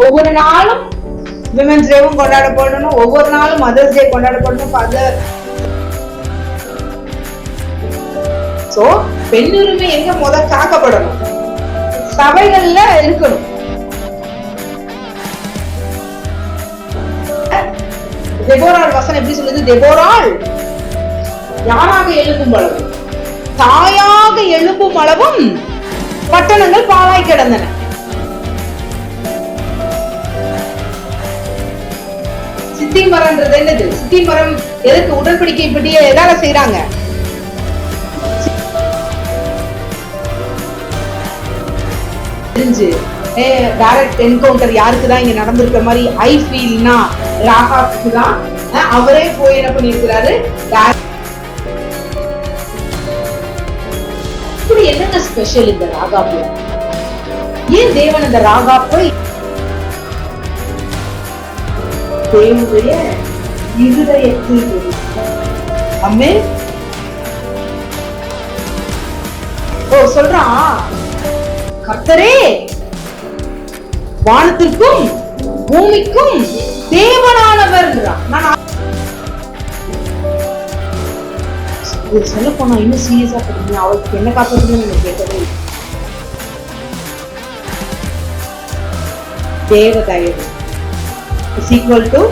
ஒவ்வொரு நாளும் விமென்ஸ் டேவும் கொண்டாடப்படணும், ஒவ்வொரு நாளும் மதர்ஸ் டே கொண்டாடப்படணும். சோ பெண் உரிமை எங்க முதல் காக்கப்படணும்? சபைகள்ல இருக்கணும். தெபோராள் வசனம் எப்படி சொல்லுது? தெபோராள் யாராக எழும்பும் அளவும், தாயாக எழும்பும் அளவும் பட்டணங்கள் பாழாய் கிடந்தன. சித்தி மரம்ன்றது என்னது? சித்தி மரம் எதுக்கு? உடன்படிக்கை பற்றிய எதால செய்யறாங்க? டைரக்ட் என்கவுண்டர் யாருக்கு தான் இங்க நடந்திருக்கிற மாதிரி ஐ ஃபீல்னா ராகாவுக்கு தான். அவரே போய் என்ன பண்ணிருக்கிறாரு? இப்படி என்னங்க ஸ்பெஷல் இந்த ராகாப்பு? ஏன் தேவன் இந்த ராகாப்பை தேவனுடைய இருதயத்தில் அம்மே சொல்றான், கர்த்தரே வானத்திற்கும் பூமிக்கும் தேவனானவர். சொல்ல போனா இன்னும் சீரியஸா பண்ணுங்க, அவருக்கு என்ன காப்பாற்றுன்னு எனக்கு கேட்கவே இல்லை. தேவதயவு இஸ் ஈக்குவல் டு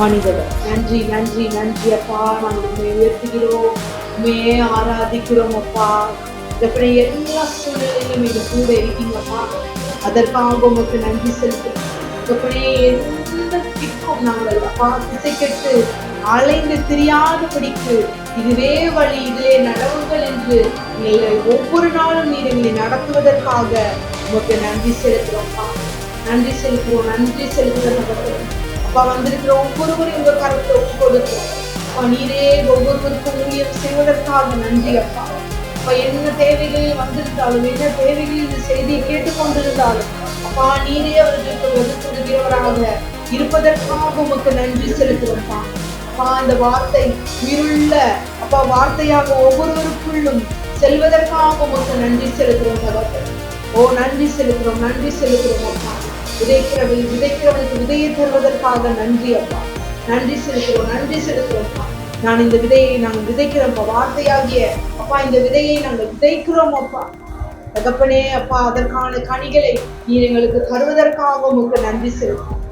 மனிதர். நன்றி நன்றி நன்றி அப்பா, நாங்கள் உண்மையை உயர்த்துகிறோம், உண்மையே ஆராதிக்கிறோம் அப்பா. எப்படி எல்லா சூழ்நிலையிலும் நீங்க கூட இருக்கீங்கப்பா, அதற்காக உங்களுக்கு நன்றி செலுத்துறோம். அப்படியே எந்த திக்கும் நாங்கள் அப்பா திசை கெட்டு அலைந்து தெரியாதபடிக்கு இதுவே வழி, இதிலே நடவுங்கள் என்று ஒவ்வொரு நாளும் நீர் எங்களை நடத்துவதற்காக உங்களுக்கு நன்றி செலுத்துறோம்ப்பா. நன்றி செலுத்துறோம், நன்றி செலுத்துகிறோம் அப்பா. வந்திருக்கிற ஒவ்வொருவரையும் உங்க கருத்தை ஒப்பு கொடுக்கிறோம் அப்பா. நீரே ஒவ்வொருவருக்கும் ஊழியம் செய்வதற்காக நன்றி அப்பா. என்ன தேவைகளில் வந்திருந்தாலும், என்ன தேவைகளில் இந்த செய்தியை கேட்டுக்கொண்டிருந்தாலும் அப்பா, நீரே அவர்களுக்கு ஒதுக்குகிறவராக இருப்பதற்காக உமக்கு நன்றி செலுத்துறோம்ப்பா. அப்பா, இந்த வார்த்தை உயிருள்ள அப்பா வார்த்தையாக ஒவ்வொருவருக்குள்ளும் செல்வதற்காக உமக்கு நன்றி செலுத்துறோம் தகப்பன். நன்றி செலுத்துறோம், நன்றி செலுத்துறோம் அப்பா. விதைக்கிறவனுக்கு விதையை தருவதற்காக நன்றி அப்பா. நன்றி செலுத்துறோம், நன்றி செலுத்துறோம்ப்பா. நான் இந்த விதையை நாங்கள் விதைக்கிறோம் வார்த்தையாகிய அப்பா, இந்த விதையை நாங்கள் விதைக்கிறோம் அப்பா தகப்பனே அப்பா. அதற்கான கனிகளை நீர் எங்களுக்கு தருவதற்காக உங்களுக்கு நன்றி செலுத்தும்.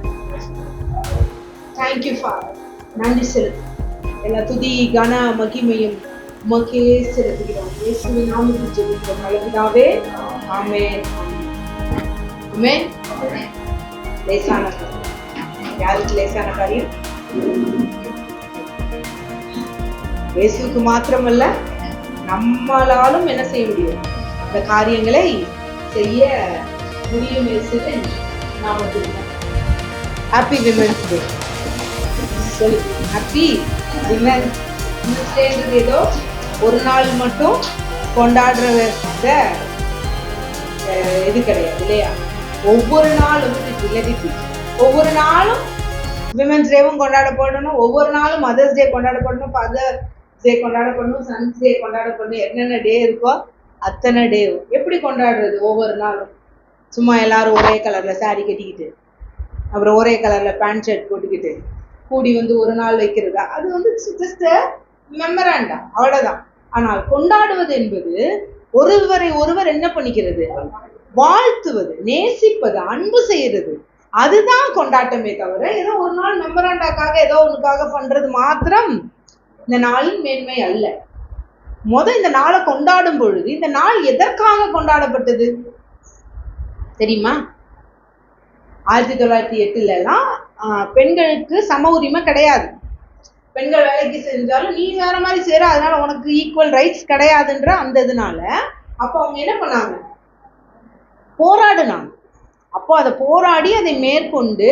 Thank you father. நன்றி செலுத்தும். எல்லா துதி கன மகிமையும் உமக்கே செலுத்துகிறோம். இயேசுவின் நாமத்தில் ஜெபிக்கிறோம் நல்ல பிதாவே. ஆமென். ஆமென். லேசான காரியம் யாருக்கு லேசான காரியம்? இயேசுவுக்கு மாத்திரமல்ல, நம்மளாலும் என்ன செய்ய முடியும்? இந்த காரியங்களை செய்ய முடியும். இயேசுவின் நாமத்தில். ஹாப்பி விமென்ஸ் டே சொல்லு. ஹாப்பி விமென்ஸ் டேன்றது ஏதோ ஒரு நாள் மட்டும் கொண்டாடுற இது கிடையாது இல்லையா? ஒவ்வொரு நாளும் ஒவ்வொரு நாளும் விமென்ஸ் டேவும் கொண்டாடப்படணும், ஒவ்வொரு நாளும் மதர்ஸ் டே கொண்டாடப்படணும், ஃபாதர் டே கொண்டாடப்படணும், சன்ஸ் டே கொண்டாடப்படணும். என்னென்ன டே இருக்கோ அத்தனை டேவும் எப்படி கொண்டாடுறது? ஒவ்வொரு நாளும் சும்மா எல்லாரும் ஒரே கலர்ல சாரி கட்டிக்கிட்டு அப்புறம் ஒரே கலர்ல பேண்ட் ஷர்ட் போட்டுக்கிட்டு கூடி ஒரு நாள் வைக்கிறதா? அது ஜஸ்ட் மெமராண்டா, அவ்வளவுதான். ஆனால் கொண்டாடுவது என்பது ஒருவரை ஒருவர் என்ன பண்ணிக்கிறது? வாழ்த்துவது, நேசிப்பது, அன்பு செய்யறது. அதுதான் கொண்டாட்டமே தவிர ஏதோ ஒரு நாள் மெமராண்டாக்காக ஏதோ ஒண்ணுக்காக பண்றது மாத்திரம் இந்த நாளின் மேன்மை அல்ல. இந்த நாளை கொண்டாடும் பொழுது இந்த நாள் எதற்காக கொண்டாடப்பட்டது தெரியுமா? 1908 பெண்களுக்கு சம உரிமை கிடையாது. பெண்கள் வேலைக்கு செஞ்சாலும் நீ வேற மாதிரி செய்யற, அதனால உனக்கு ஈக்குவல் ரைட்ஸ் கிடையாதுன்ற அந்த இதனால அப்ப அவங்க என்ன பண்ணாங்க? போராடினாங்க. அப்போ அதை போராடி அதை மேற்கொண்டு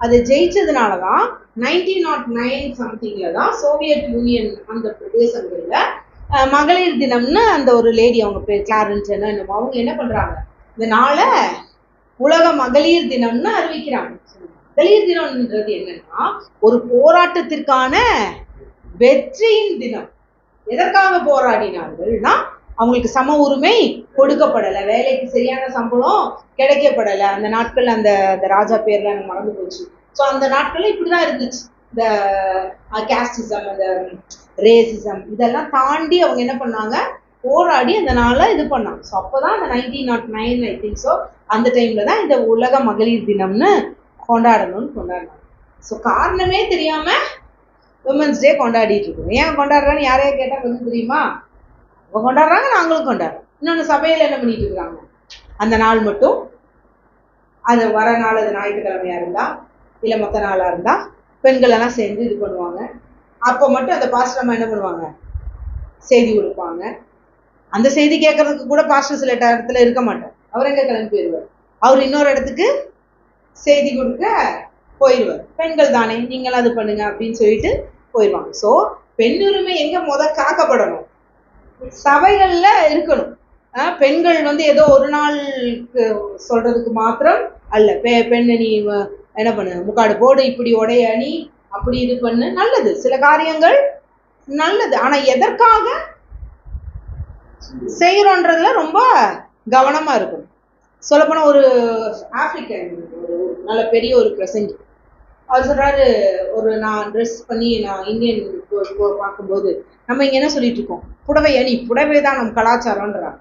அதை ஜெயிச்சதுனாலதான் 1909 சம்திங்ல தான் சோவியத் யூனியன் அந்த பிரதேசங்கள்ல மகளிர் தினம்னு அந்த ஒரு லேடி, அவங்க பேர் கிளாரன்ஸ் என்னமோ, அவங்க என்ன பண்றாங்க? இந்த நாளை உலக மகளிர் தினம்னு அறிவிக்கிறாங்க. மகளிர் தினம்ன்றது என்னன்னா ஒரு போராட்டத்திற்கான வெற்றியின் தினம். எதற்காக போராடினார்கள்னா அவங்களுக்கு சம உரிமை கொடுக்கப்படலை, வேலைக்கு சரியான சம்பளம் கிடைக்கப்படலை. அந்த நாட்கள் அந்த ராஜா பேர்ல எனக்கு மறந்து போச்சு. ஸோ அந்த நாட்கள்ல இப்படிதான் இருந்துச்சு. இந்த கேஸ்டிசம், அந்த ரேசிசம் இதெல்லாம் தாண்டி அவங்க என்ன பண்ணாங்க, போராடி அந்த நாளை இது பண்ணாங்க. ஸோ அப்போதான் அந்த 1909 ஐ திங்க் ஸோ அந்த டைம்ல தான் இந்த உலக மகளிர் தினம்னு கொண்டாடினாங்க. ஸோ காரணமே தெரியாம விமன்ஸ் டே கொண்டாடிட்டு இருக்கோம். ஏன் கொண்டாடுறான்னு யாரையா கேட்டா வந்து தெரியுமா? அவங்க கொண்டாடுறாங்க, நாங்களும் கொண்டாடுறோம். இன்னொன்று சபையில என்ன பண்ணிட்டு இருக்காங்க, அந்த நாள் மட்டும் அது வர நாள், அது ஞாயிற்றுக்கிழமையா இருந்தா இல்லை மற்ற நாளா இருந்தா பெண்கள் எல்லாம் சேர்ந்து இது பண்ணுவாங்க. அப்போ மட்டும் அந்த பாஸ்டர் அம்மா என்ன பண்ணுவாங்க, செய்தி கொடுப்பாங்க. அந்த செய்தி கேட்கறதுக்கு கூட பாஸ்டர் சில இடத்துல இருக்க மாட்டார். அவர் எங்க கிளம்பி போயிடுவார், அவர் இன்னொரு இடத்துக்கு செய்தி கொடுக்க போயிடுவார். பெண்கள் தானே, நீங்களும் அது பண்ணுங்க அப்படின்னு சொல்லிட்டு போயிடுவாங்க. ஸோ பெண் உரிமை எங்க காக்கப்படணும், சபைகள்ல இருக்கணும். பெண்கள் வந்து ஏதோ ஒரு நாளுக்கு சொல்றதுக்கு மாத்திரம் அல்ல. பெண்ணு நீ என்ன பண்ணு, முக்காடு போடு, இப்படி உடைய அணி, அப்படி இது பண்ணு, நல்லது, சில காரியங்கள் நல்லது. ஆனா எதற்காக செய்யறோன்றதுல ரொம்ப கவனமா இருக்கணும். சொல்லப்போனா ஒரு ஆப்பிரிக்கன் ஒரு நல்ல பெரிய ஒரு பிரசங்கி, அவர் சொல்றாரு, நான் ட்ரெஸ் பண்ணி நான் இந்தியன் பார்க்கும்போது நம்ம இங்க என்ன சொல்லிட்டு இருக்கோம், புடவை அணி, புடவை தான் நம்ம கலாச்சாரம்ன்றாங்க.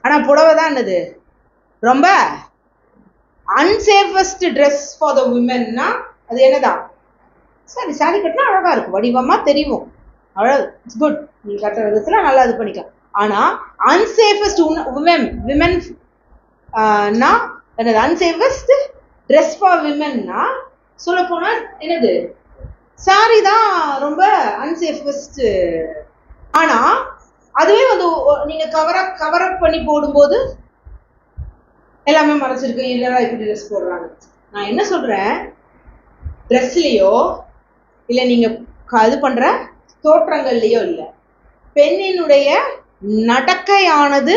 ஆனா புடவை தான் என்னது, ரொம்ப அன்சேஃபஸ்ட் ட்ரெஸ் ஃபார் த விமென்னா அது என்னதான், சரி சாரி கட்டினா அழகா இருக்கும், வடிவமா தெரியும், அழகு, இட்ஸ் குட், நீ கட்டுற விதத்துல நல்லா இது பண்ணிக்கலாம். ஆனா அன்சேஃபஸ்ட் விமென் என்னது, அன்சேஃபஸ்ட் ட்ரெஸ் ஃபார் விமென்னா சொல்ல போனா என்னது, சாரி தான் ரொம்ப அன்சேஃபஸ்ட். ஆனா அதுவே வந்து நீங்க கவர் அப் பண்ணி போடும்போது எல்லாமே மறைச்சிருக்கு, இல்லையா இப்படி ட்ரெஸ் போடுறாங்க. நான் என்ன சொல்றேன், ட்ரெஸ்லயோ இல்லை நீங்க இது பண்ற தோற்றங்கள்லயோ இல்லை, பெண்ணினுடைய நடக்கையானது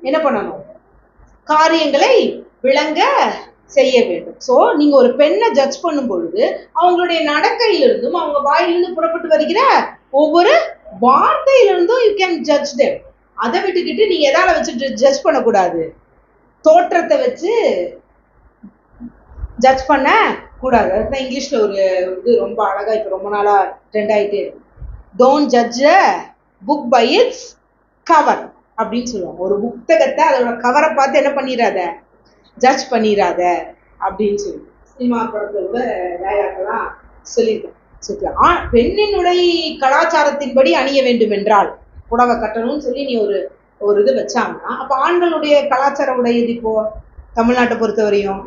என்ன பண்ணணும், காரியங்களை விளங்க செய்ய வேண்டும். ஸோ நீங்க ஒரு பெண்ணை ஜட்ஜ் பண்ணும் பொழுது அவங்களுடைய நடக்கையிலிருந்தும் அவங்க வாயிலிருந்து புறப்பட்டு வருகிற ஒவ்வொரு வார்த்தையிலிருந்தும் யூ கேன் ஜட்ஜ் தேம். அதை விட்டுக்கிட்டு நீங்க எதால வச்சு ஜட்ஜ் பண்ணக்கூடாது, தோற்றத்தை வச்சு ஜட்ஜ் பண்ண கூடாது. அதுதான் இங்கிலீஷ்ல ஒரு இது ரொம்ப அழகா இப்ப ரொம்ப நாளா ட்ரெண்ட் ஆயிட்டே இருக்கு, don't judge a book by its cover அப்படின்னு சொல்லுவாங்க. ஒரு புத்தகத்தை அதோட கவரை பார்த்து என்ன பண்ணிடாத, ஜட்ஜ் பண்ணிடாத அப்படின்னு சொல்லி சினிமா படத்தோட டயலாக்லாம் சொல்லியிருக்கேன். பெண்ணினுடைய கலாச்சாரத்தின்படி அணிய வேண்டும் என்றால் புடவை கட்டணும்னு சொல்லி நீ ஒரு இது வச்சாங்கன்னா, அப்ப ஆண்களுடைய கலாச்சார உடை இது இப்போ தமிழ்நாட்டை பொறுத்தவரையும்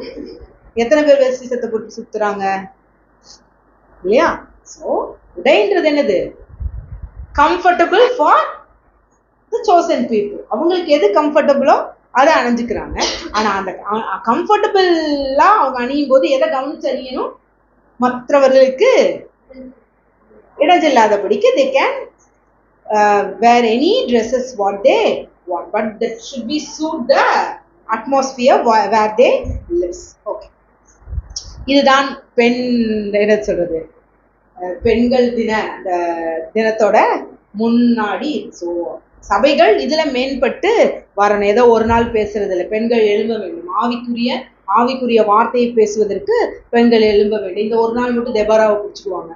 எத்தனை பேர் வேஷ்டி சட்டை போட்டு சுத்துறாங்க இல்லையா? ஸோ உடைன்றது என்னது, comfortable for the chosen people. அவங்களுக்கு எது கம்ஃபர்டபுளோ அதை அணிஞ்சுக்கிறாங்க. ஆனா அந்த கம்ஃபர்டபுளா அவங்க அணியும் போது எதை கவனிச்சு அணியணும், மற்றவர்களுக்கு இடைஞ்சில்லாதபடிக்கு they can wear any dresses what they want, but that should be suit the atmosphere where they lives. Okay, இதுதான் பெண் என்ன சொல்றது, பெண்கள் தினத்தோட முன்னாடி. ஸோ சபைகள் இதுல மேம்பட்டு வரணும். ஏதோ ஒரு நாள் பேசுறது இல்லை, பெண்கள் எழும்ப வேண்டும். ஆவிக்குரிய வார்த்தையை பேசுவதற்கு பெண்கள் எழும்ப வேண்டும். இந்த ஒரு நாள் மட்டும் தெபோராவை பிடிச்சிக்குவாங்க,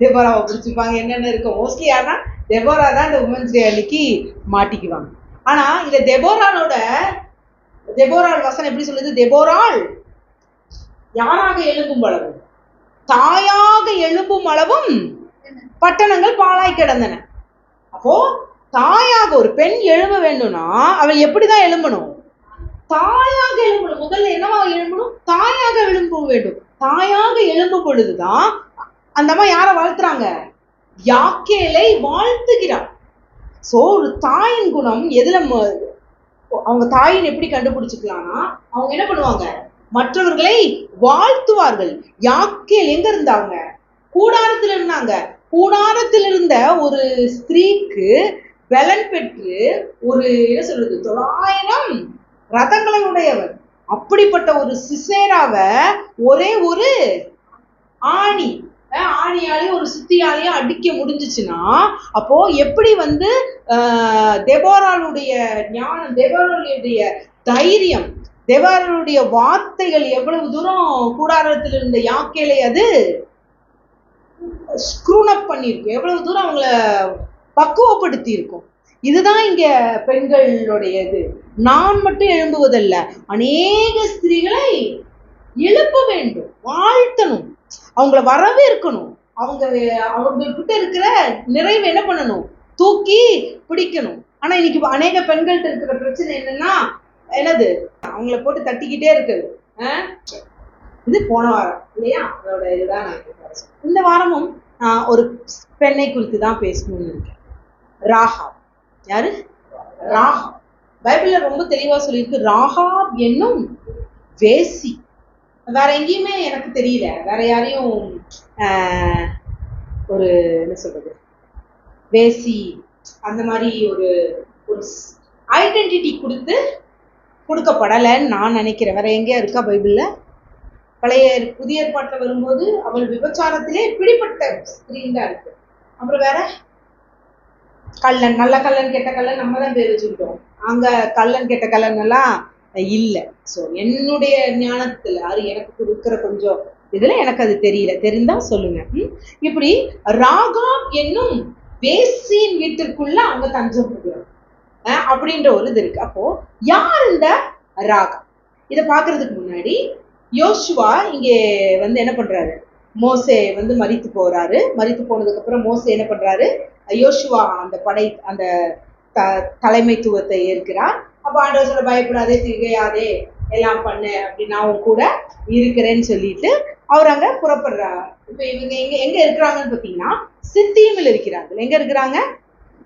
தெபோராவை பிடிச்சிப்பாங்க. என்னென்ன இருக்கும், மோஸ்ட்லி யாருன்னா தெபோரா தான் இந்த உமன்ஸ் டே அன்னைக்கு மாட்டிக்குவாங்க. ஆனா இந்த தெபோராள் வசனம் எப்படி சொல்லுது, தெபோராள் யாராக எழும்பும் அளவும், தாயாக எழும்பும் அளவும் பட்டணங்கள் பாழாய் கிடந்தன. அப்போ தாயாக ஒரு பெண் எழும்ப வேண்டும்னா அவள் எப்படிதான் எழும்பணும், தாயாக எழும்பணும். முதல்ல என்னவா எழும்பணும், தாயாக எழும்ப வேண்டும். தாயாக எழும்பும் பொழுதுதான் அந்த அம்மா யாரை வாழ்த்துறாங்க, யாக்கேலை வாழ்த்துகிறார். சோ ஒரு தாயின் குணம் எதுல, அவங்க தாயின் எப்படி கண்டுபிடிச்சுக்கலாம்னா, அவங்க என்ன பண்ணுவாங்க, மற்றவர்களை வாழ்த்துவார்கள். யாக்கேல் எங்க இருந்தாங்க, கூடாரத்தில் இருந்தாங்க. கூடாரத்தில் இருந்த ஒரு ஸ்திரீக்கு பலன் பெற்று ஒரு என்ன சொல்றது 900 ரதங்களை உடையவர். அப்படிப்பட்ட ஒரு சிசேராவை ஒரே ஒரு ஆணி ஆணியாலையும் ஒரு சுத்தியாலையும் அடிக்க முடிஞ்சிச்சுன்னா, அப்போ எப்படி வந்து தெபோராளுடைய ஞானம், தெபோராளுடைய தைரியம், தெபோராளுடைய வார்த்தைகள் எவ்வளவு தூரம் கூடாரத்தில் இருந்த யாக்கேலை அது ஸ்க்ரூனப் பண்ணியிருக்கும், எவ்வளவு தூரம் அவங்கள பக்குவப்படுத்தி இருக்கும். இதுதான் இங்க பெண்களுடைய இது. நான் மட்டும் எழும்புவதல்ல, அநேக ஸ்திரீகளை எழுப்ப வேண்டும், வாழ்த்தணும், அவங்கள வரவேற்கணும், அவங்ககிட்ட இருக்கிற நிறைவு என்ன பண்ணணும், தூக்கி பிடிக்கணும். ஆனா இன்னைக்கு அநேக பெண்கள்கிட்ட இருக்கிற பிரச்சனை என்னன்னா, என்னது, அவங்கள போட்டு தட்டிக்கிட்டே இருக்குது. இது போன வாரம் இல்லையா, அதோட இதுதான் நான் இந்த வாரமும் ஒரு பெண்ணை குறித்து தான் பேசணும்னு இருக்கேன். ராகாப். யாரு? ராகாப். பைபிள்ல ரொம்ப தெளிவா சொல்லியிருக்கு, ராகாப் என்னும் வேசி. வேற எங்கேயுமே எனக்கு தெரியல, வேற யாரையும் ஒரு என்ன சொல்றது, வேசி அந்த மாதிரி ஒரு ஒரு ஐடென்டிட்டி கொடுக்கப்படலைன்னு நான் நினைக்கிறேன். வேற எங்கேயா இருக்கா பைபிள்ல? புதிய ஏற்பாட்டில் வரும்போது அவள் விபச்சாரத்திலே பிடிப்பட்ட ஸ்திரீன் தான் இருக்கு. அப்புறம் வேற கள்ளன், நல்ல கள்ளன் கெட்ட கள்ளன் நம்ம தான் பேர் வச்சுக்கிட்டோம். அங்க கள்ளன் கெட்ட கள்ளன் எல்லாம் இல்லை. ஸோ என்னுடைய ஞானத்துல அது எனக்கு கொடுக்குற கொஞ்சம் இதுல எனக்கு அது தெரியல, தெரிந்தா சொல்லுங்க. இப்படி ராகாப் என்னும் வேசியின் வீட்டிற்குள்ள அவங்க தஞ்சம் புகுறாங்க அப்படின்ற ஒரு இது இருக்கு. அப்போ யார் இந்த ராகாப்? இதை பாக்குறதுக்கு முன்னாடி யோசுவா இங்கே வந்து என்ன பண்றாரு, மோசே வந்து மரித்து போறாரு. மரித்து போனதுக்கு அப்புறம் மோசே என்ன பண்றாரு, யோசுவா அந்த தலைமைத்துவத்தை ஏற்கிறார். அப்ப ஆண்டவர் சொல்ல, பயப்படாதே, திகையாதே, எல்லாம் பண்ணு, அப்படின்னு நான் கூட இருக்கிறேன்னு சொல்லிட்டு அவர் அங்க புறப்படுறார். இப்ப இவங்க எங்க இருக்கிறாங்கன்னு பாத்தீங்கன்னா சித்தீம்ல இருக்கிறாங்க. எங்க இருக்கிறாங்க?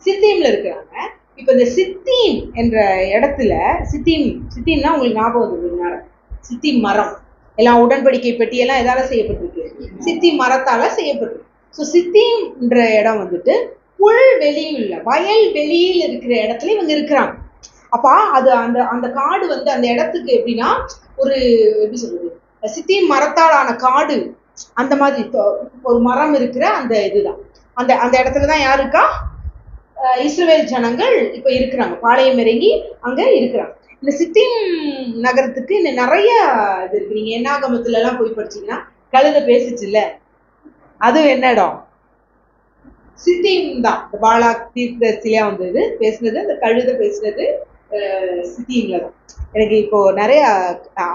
சித்தீம்ல இருக்கிறாங்க. இப்ப இந்த சித்தீம் என்ற இடத்துல, சித்தீம்னா உங்களுக்கு ஞாபகம், சித்தீம் மரம் எல்லாம் உடன்படிக்கை பெட்டியெல்லாம் எதால செய்யப்பட்டிருக்கு? சித்தீம் மரத்தால செய்யப்பட்டிருக்கு. ஸோ சித்தீம்ன்ற இடம் வந்துட்டு புல் வெளியுள்ள வயல் வெளியில் இருக்கிற இடத்துல இவங்க இருக்கிறாங்க. அப்ப அது அந்த காடு வந்து அந்த இடத்துக்கு எப்படின்னா ஒரு எப்படி சொல்றது, சித்தீம் மரத்தாலான காடு, அந்த மாதிரி ஒரு மரம் இருக்கிற அந்த இதுதான். அந்த இடத்துலதான் யாருக்கா இஸ்ரவேல் ஜனங்கள் இப்ப இருக்கிறாங்க, பாளையம் இறங்கி அங்க இருக்கிறாங்க. இந்த சித்தீம் நகரத்துக்கு இந்த நிறைய இது இருக்கு. நீங்க என்னாகமத்துல எல்லாம் போய் படிச்சீங்கன்னா கழுத பேசிச்சுல்ல, அது என்ன இடம்? சித்தீம் தான். இந்த பாலாக் தீர்க்கதரிசியா வந்தது பேசினது, அந்த கழுத பேசினது சித்தீம்ல தான். எனக்கு இப்போ நிறைய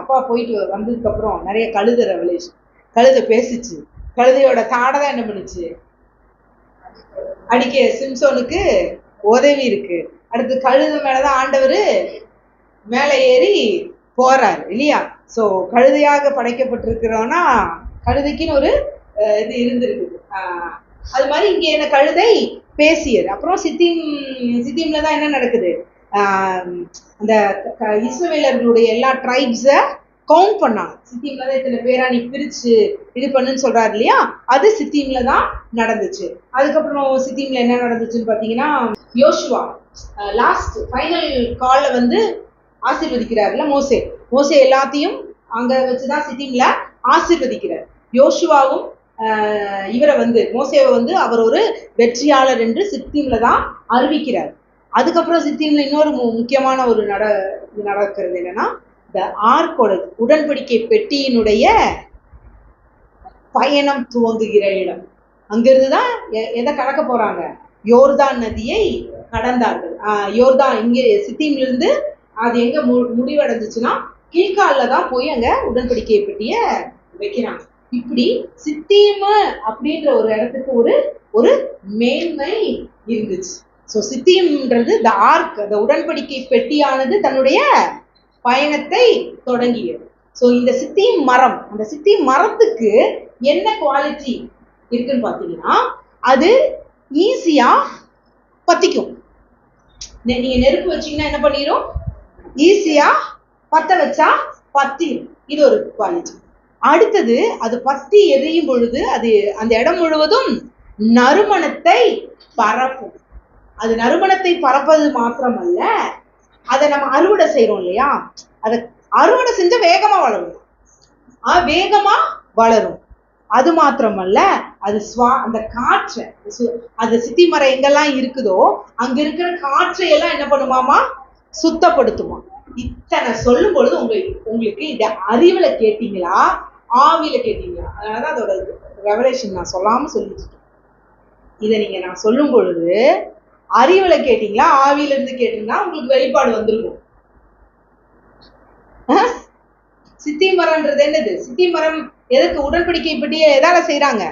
அப்பா போயிட்டு வந்ததுக்கு அப்புறம் நிறைய கழுத ரெவலேஷன். கழுத பேசிச்சு, கழுதையோட தாடதான் என்ன பண்ணுச்சு, அடிக்க சிம்சோனுக்கு உதவி இருக்கு. அடுத்து கழுத மேலதான் ஆண்டவர் மேலே ஏறி போறாரு இல்லையா? சோ கழுதையாக படைக்கப்பட்டிருக்கிறோம்னா கழுதைக்குன்னு ஒரு இது இருந்திருக்குது. அது மாதிரி இங்க என்ன, கழுதை பேசியது. அப்புறம் சித்தீம்ல தான் என்ன நடக்குது, அந்த இஸ்ரவேலர்களுடைய எல்லா ட்ரைப்ஸ கவுண்ட் பண்ணாங்க. சித்தீம்ல தான் இத்தனை பேரா நீ பிரிச்சு இது பண்ணுன்னு சொல்றாரு இல்லையா, அது சித்தீம்ல தான் நடந்துச்சு. அதுக்கப்புறம் சித்தீம்ல என்ன நடந்துச்சுன்னு பாத்தீங்கன்னா, யோசுவா லாஸ்ட் ஃபைனல் கால்ல வந்து ஆசீர்வதிக்கிறாருல மோசே எல்லாத்தையும் அங்க வச்சுதான் சித்தீம்ல ஆசீர்வதிக்கிறார். யோசுவாவும் இவரை வந்து மோசேவை வந்து அவர் ஒரு வெற்றியாளர் என்று சித்தீம்ல தான் அறிவிக்கிறார். அதுக்கப்புறம் சித்தீம்ல இன்னொரு முக்கியமான ஒரு நடக்கிறது என்னன்னா, இந்த ஆர்க்கோட உடன்படிக்கை பெட்டியினுடைய பயணம் துவங்குகிற இடம். அங்கிருந்துதான் எதை கடக்க போறாங்க, யோர்தான் நதியை கடந்தார்கள். யோர்தான் இங்கே சித்தீம்ல இருந்து அது எங்க முடிவடைஞ்சிச்சுன்னா கீழ்கால தான் போய் அங்க உடன்படிக்கை பெட்டிய வைக்கிறாங்க. இப்படி சித்தீம் அப்படின்ற ஒரு இடத்துக்கு ஒரு மேன்மை இருந்துச்சு. ஸோ சித்தீம்ன்றது த ஆர்க், அந்த உடன்படிக்கை பெட்டியானது தன்னுடைய பயணத்தை தொடங்கியது. ஸோ இந்த சித்தீம் மரம், அந்த சித்தீம் மரத்துக்கு என்ன குவாலிட்டி இருக்குன்னு பாத்தீங்கன்னா, அது ஈஸியா பத்திக்கும். நீங்க நெருப்பு வச்சீங்கன்னா என்ன பண்ணிரும், ஈஸியா பத்த வச்சா பத்திரும். இது ஒரு குவாலிட்டி. அடுத்தது, அது பத்தி எரியும் பொழுது அது அந்த இடம் முழுவதும் நறுமணத்தை பரப்பும். அது நறுமணத்தை பரப்பது மாத்திரமல்ல, அதை நம்ம அறுவடை செய்யறோம் இல்லையா, அதை அறுவடை செஞ்சா வேகமா வளரும். அது மாத்திரமல்ல, அது அந்த காற்றை, அது சித்தி மரம் எங்கெல்லாம் இருக்குதோ அங்க இருக்கிற காற்றை எல்லாம் என்ன பண்ணுமாமா? சுத்தப்படுத்துமா. இத்தனை சொல்லும் பொழுது உங்களுக்கு இந்த அறிவுல கேட்டீங்களா, ஆவியில கேட்டீங்களா? அதனாலதான் அதோட ரெவலேஷன் நான் சொல்லாம சொல்லிட்டு இருக்கேன். இதை நீங்க நான் சொல்லும் பொழுது அறிவுல கேட்டீங்களா, ஆவியில இருந்து கேட்டீங்கன்னா உங்களுக்கு வெளிப்பாடு வந்துருக்கும். சித்தி மரம்ன்றது என்னது? சித்தி மரம் எதுக்கு? உடன்படிக்கை பற்றிய எதால செய்யறாங்க?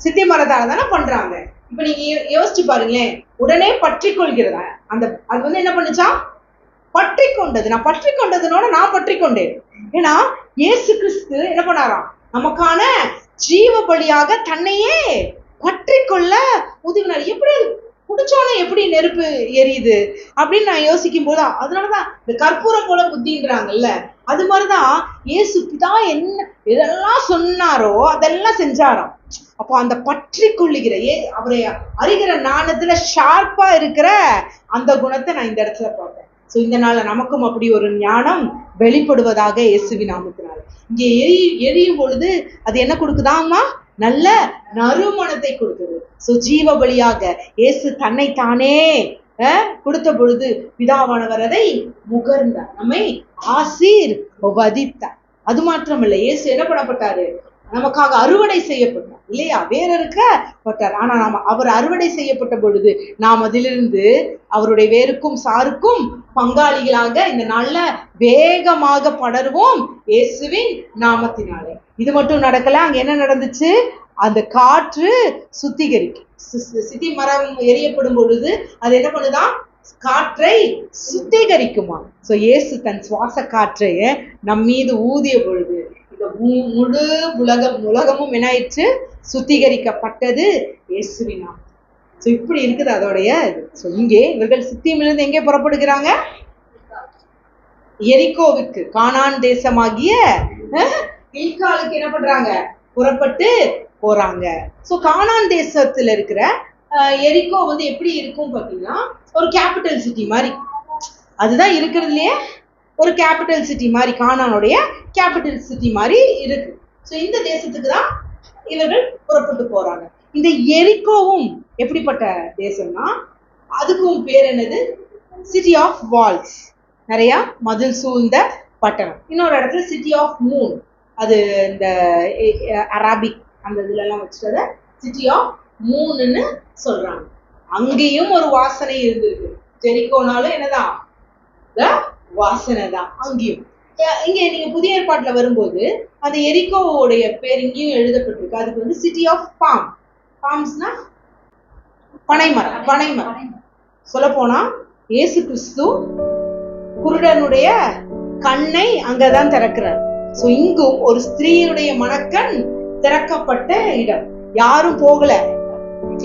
சித்தி மரத்தால தானே பண்றாங்க. இப்ப நீங்க யோசிச்சு பாருங்களேன், உடனே பற்றி கொள்கிறதா அது என்ன பண்ணுச்சா? பற்றி கொண்டது. நான் பற்றி கொண்டதுனோட நான் பற்றி கொண்டேன். ஏன்னா இயேசு கிறிஸ்து என்ன பண்ணாராம்? நமக்கான ஜீவ பலியாக தன்னையே பற்றி கொள்ள உதவினார். எப்படி குடிச்சோன்னு எப்படி நெருப்பு எரியுது அப்படின்னு நான் யோசிக்கும் போது, அதனாலதான் இந்த கற்பூரம் போல புத்தின்றாங்கல்ல, அது மாதிரிதான் இயேசு பிதா என்ன எதெல்லாம் சொன்னாரோ அதெல்லாம் செஞ்சாராம். அப்போ அந்த பற்றி கொள்ளுகிற அவரை அறிகிற ஞானத்துல ஷார்ப்பா இருக்கிற அந்த குணத்தை நான் இந்த இடத்துல பார்த்தேன். சோ இந்த நாள்ல நமக்கும் அப்படி ஒரு ஞானம் வெளிப்படுவதாக இயேசுவின் நாமத்தினால. இங்கே எரியும் பொழுது அது என்ன கொடுக்குதாமா? நல்ல நறுமணத்தை கொடுக்குது. சோ ஜீவ பலியாக இயேசு தன்னை தானே கொடுத்த பொழுது பிதாவானவர் அதை முகர்ந்தார், நம்மை ஆசீர்வதித்தார். அது மாத்திரமல்ல, இயேசு என்ன பண்ணப்பட்டாரு? நமக்காக அறுவடை செய்யப்பட்டார் இல்லையா? வேறறுக்கப்பட்டார். ஆனா அவர் அறுவடை செய்யப்பட்ட பொழுது நாம் அதிலிருந்து அவருடைய வேருக்கும் சாருக்கும் பங்காளிகளாக இந்த நாள்ல வேகமாக படருவோம் இயேசுவின் நாமத்தினாலே. இது மட்டும் நடக்கல, அங்க என்ன நடந்துச்சு? அந்த காற்று சுத்திகரிக்கும். சித்தி மரம் எரியப்படும் பொழுது அது என்ன பண்ணுதான்? காற்றை சுத்திகரிக்குமா. சோ இயேசு தன் சுவாச காற்றை நம் மீது ஊதிய பொழுது இந்த முழு உலகமும் என்ன ஆயிடுச்சு? சுத்திகரிக்கப்பட்டது இயேசுவின் நாமம். சோ இப்படி இருக்குது அதோடைய. சோ இங்கே இவர்கள் சித்தியிலிருந்து எங்கே புறப்படுகிறாங்க? எரிகோவுக்கு, கானான் தேசமாகிய கில்காலுக்கு என்ன பண்றாங்க? புறப்பட்டு போறாங்க. சோ கானான் தேசத்துல இருக்கிற எரிகோ எப்படி இருக்கும் பாத்தீங்கன்னா, ஒரு கேபிட்டல் சிட்டி மாதிரி. அதுதான் இருக்கிறதுலயே ஒரு கேபிட்டல் சிட்டி மாதிரி, கானானுடைய கேபிட்டல் சிட்டி மாதிரி இருக்கு. சோ இந்த தேசத்துக்கு தான் இவர்கள் புறப்பட்டு போறாங்க. இந்த எரிகோவும் எப்படிப்பட்ட தேசம்னா, அதுக்கும் பேர் என்னது? சிட்டி ஆஃப் வால்ஸ், நிறைய மதில் சூழ்ந்த பட்டணம். இன்னொரு இடத்துல சிட்டி ஆஃப் மூன், அது இந்த அரபிக் அந்த இதுல எல்லாம் வச்சுட்டத சிட்டி ஆஃப் மூணுன்னு சொல்றாங்க. அங்கேயும் ஒரு வாசனை இருந்திருக்கு. ஜெரிகோனாலும் என்னதான்? வாசனை தான் அங்கேயும். இங்க நீங்க புதிய ஏற்பாட்டுல வரும்போது அந்த எரிகோவுடைய பேர் இங்கேயும் எழுதப்பட்டிருக்கு. அதுக்கு சிட்டி ஆஃப் பாம்ஸ்னா பனைமரம். சொல்ல போனா இயேசு கிறிஸ்து குருடனுடைய கண்ணை அங்கதான் திறக்கிறார். சோ இங்கும் ஒரு ஸ்திரீனுடைய மனக்கண் திறக்கப்பட்ட இடம். யாரும் போகல,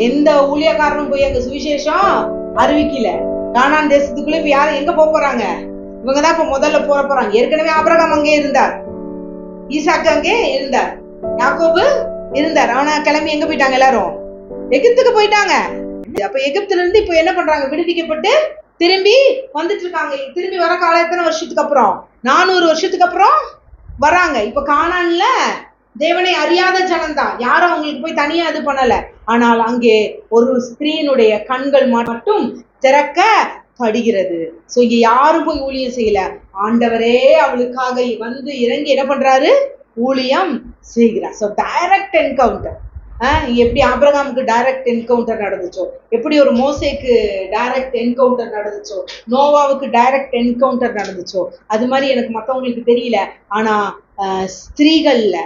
எந்த ஊழியக்காரனும் போய் அங்க சுவிசேஷம் அறிவிக்கல. கானான் தேசத்துக்குள்ள இப்ப யாரும் எங்க போறாங்க? இவங்கதான் இப்ப முதல்ல போறாங்க. ஏற்கனவே ஆபிரகாம் அங்கே இருந்தார், ஈசாக்கு அங்கே இருந்தார், யாக்கோபு இருந்தார். ஆனா கிளம்பி எங்க போயிட்டாங்க? எல்லாரும் எகிப்துக்கு போயிட்டாங்க. அப்ப எகிப்துல இருந்து இப்ப என்ன பண்றாங்க? விடுவிக்கப்பட்டு திரும்பி வந்துட்டு இருக்காங்க. திரும்பி வர காலம் எத்தனை வருஷத்துக்கு அப்புறம்? 400 வருஷத்துக்கு அப்புறம் வராங்க. இப்ப கானான்ல தேவனை அறியாத ஜனம்தான், யாரும் அவங்களுக்கு போய் தனியா இது பண்ணல. ஆனால் அங்கே ஒரு ஸ்திரீனுடைய கண்கள் மட்டும் திறக்கப்படுகிறது. சோ இங்க யாரும் போய் ஊழியம் செய்யல, ஆண்டவரே அவளுக்காக வந்து இறங்கி என்ன பண்றாரு? ஊழியம் செய்கிறார். So direct encounter. எப்படி ஆபிரகாமுக்கு டைரக்ட் என்கவுண்டர் நடந்துச்சோ, எப்படி ஒரு மோசேக்கு டைரக்ட் என்கவுண்டர் நடந்துச்சோ, நோவாவுக்கு டைரக்ட் என்கவுண்டர் நடந்துச்சோ, அது மாதிரி எனக்கு மற்றவங்களுக்கு தெரியல. ஆனா ஸ்திரீகள்ல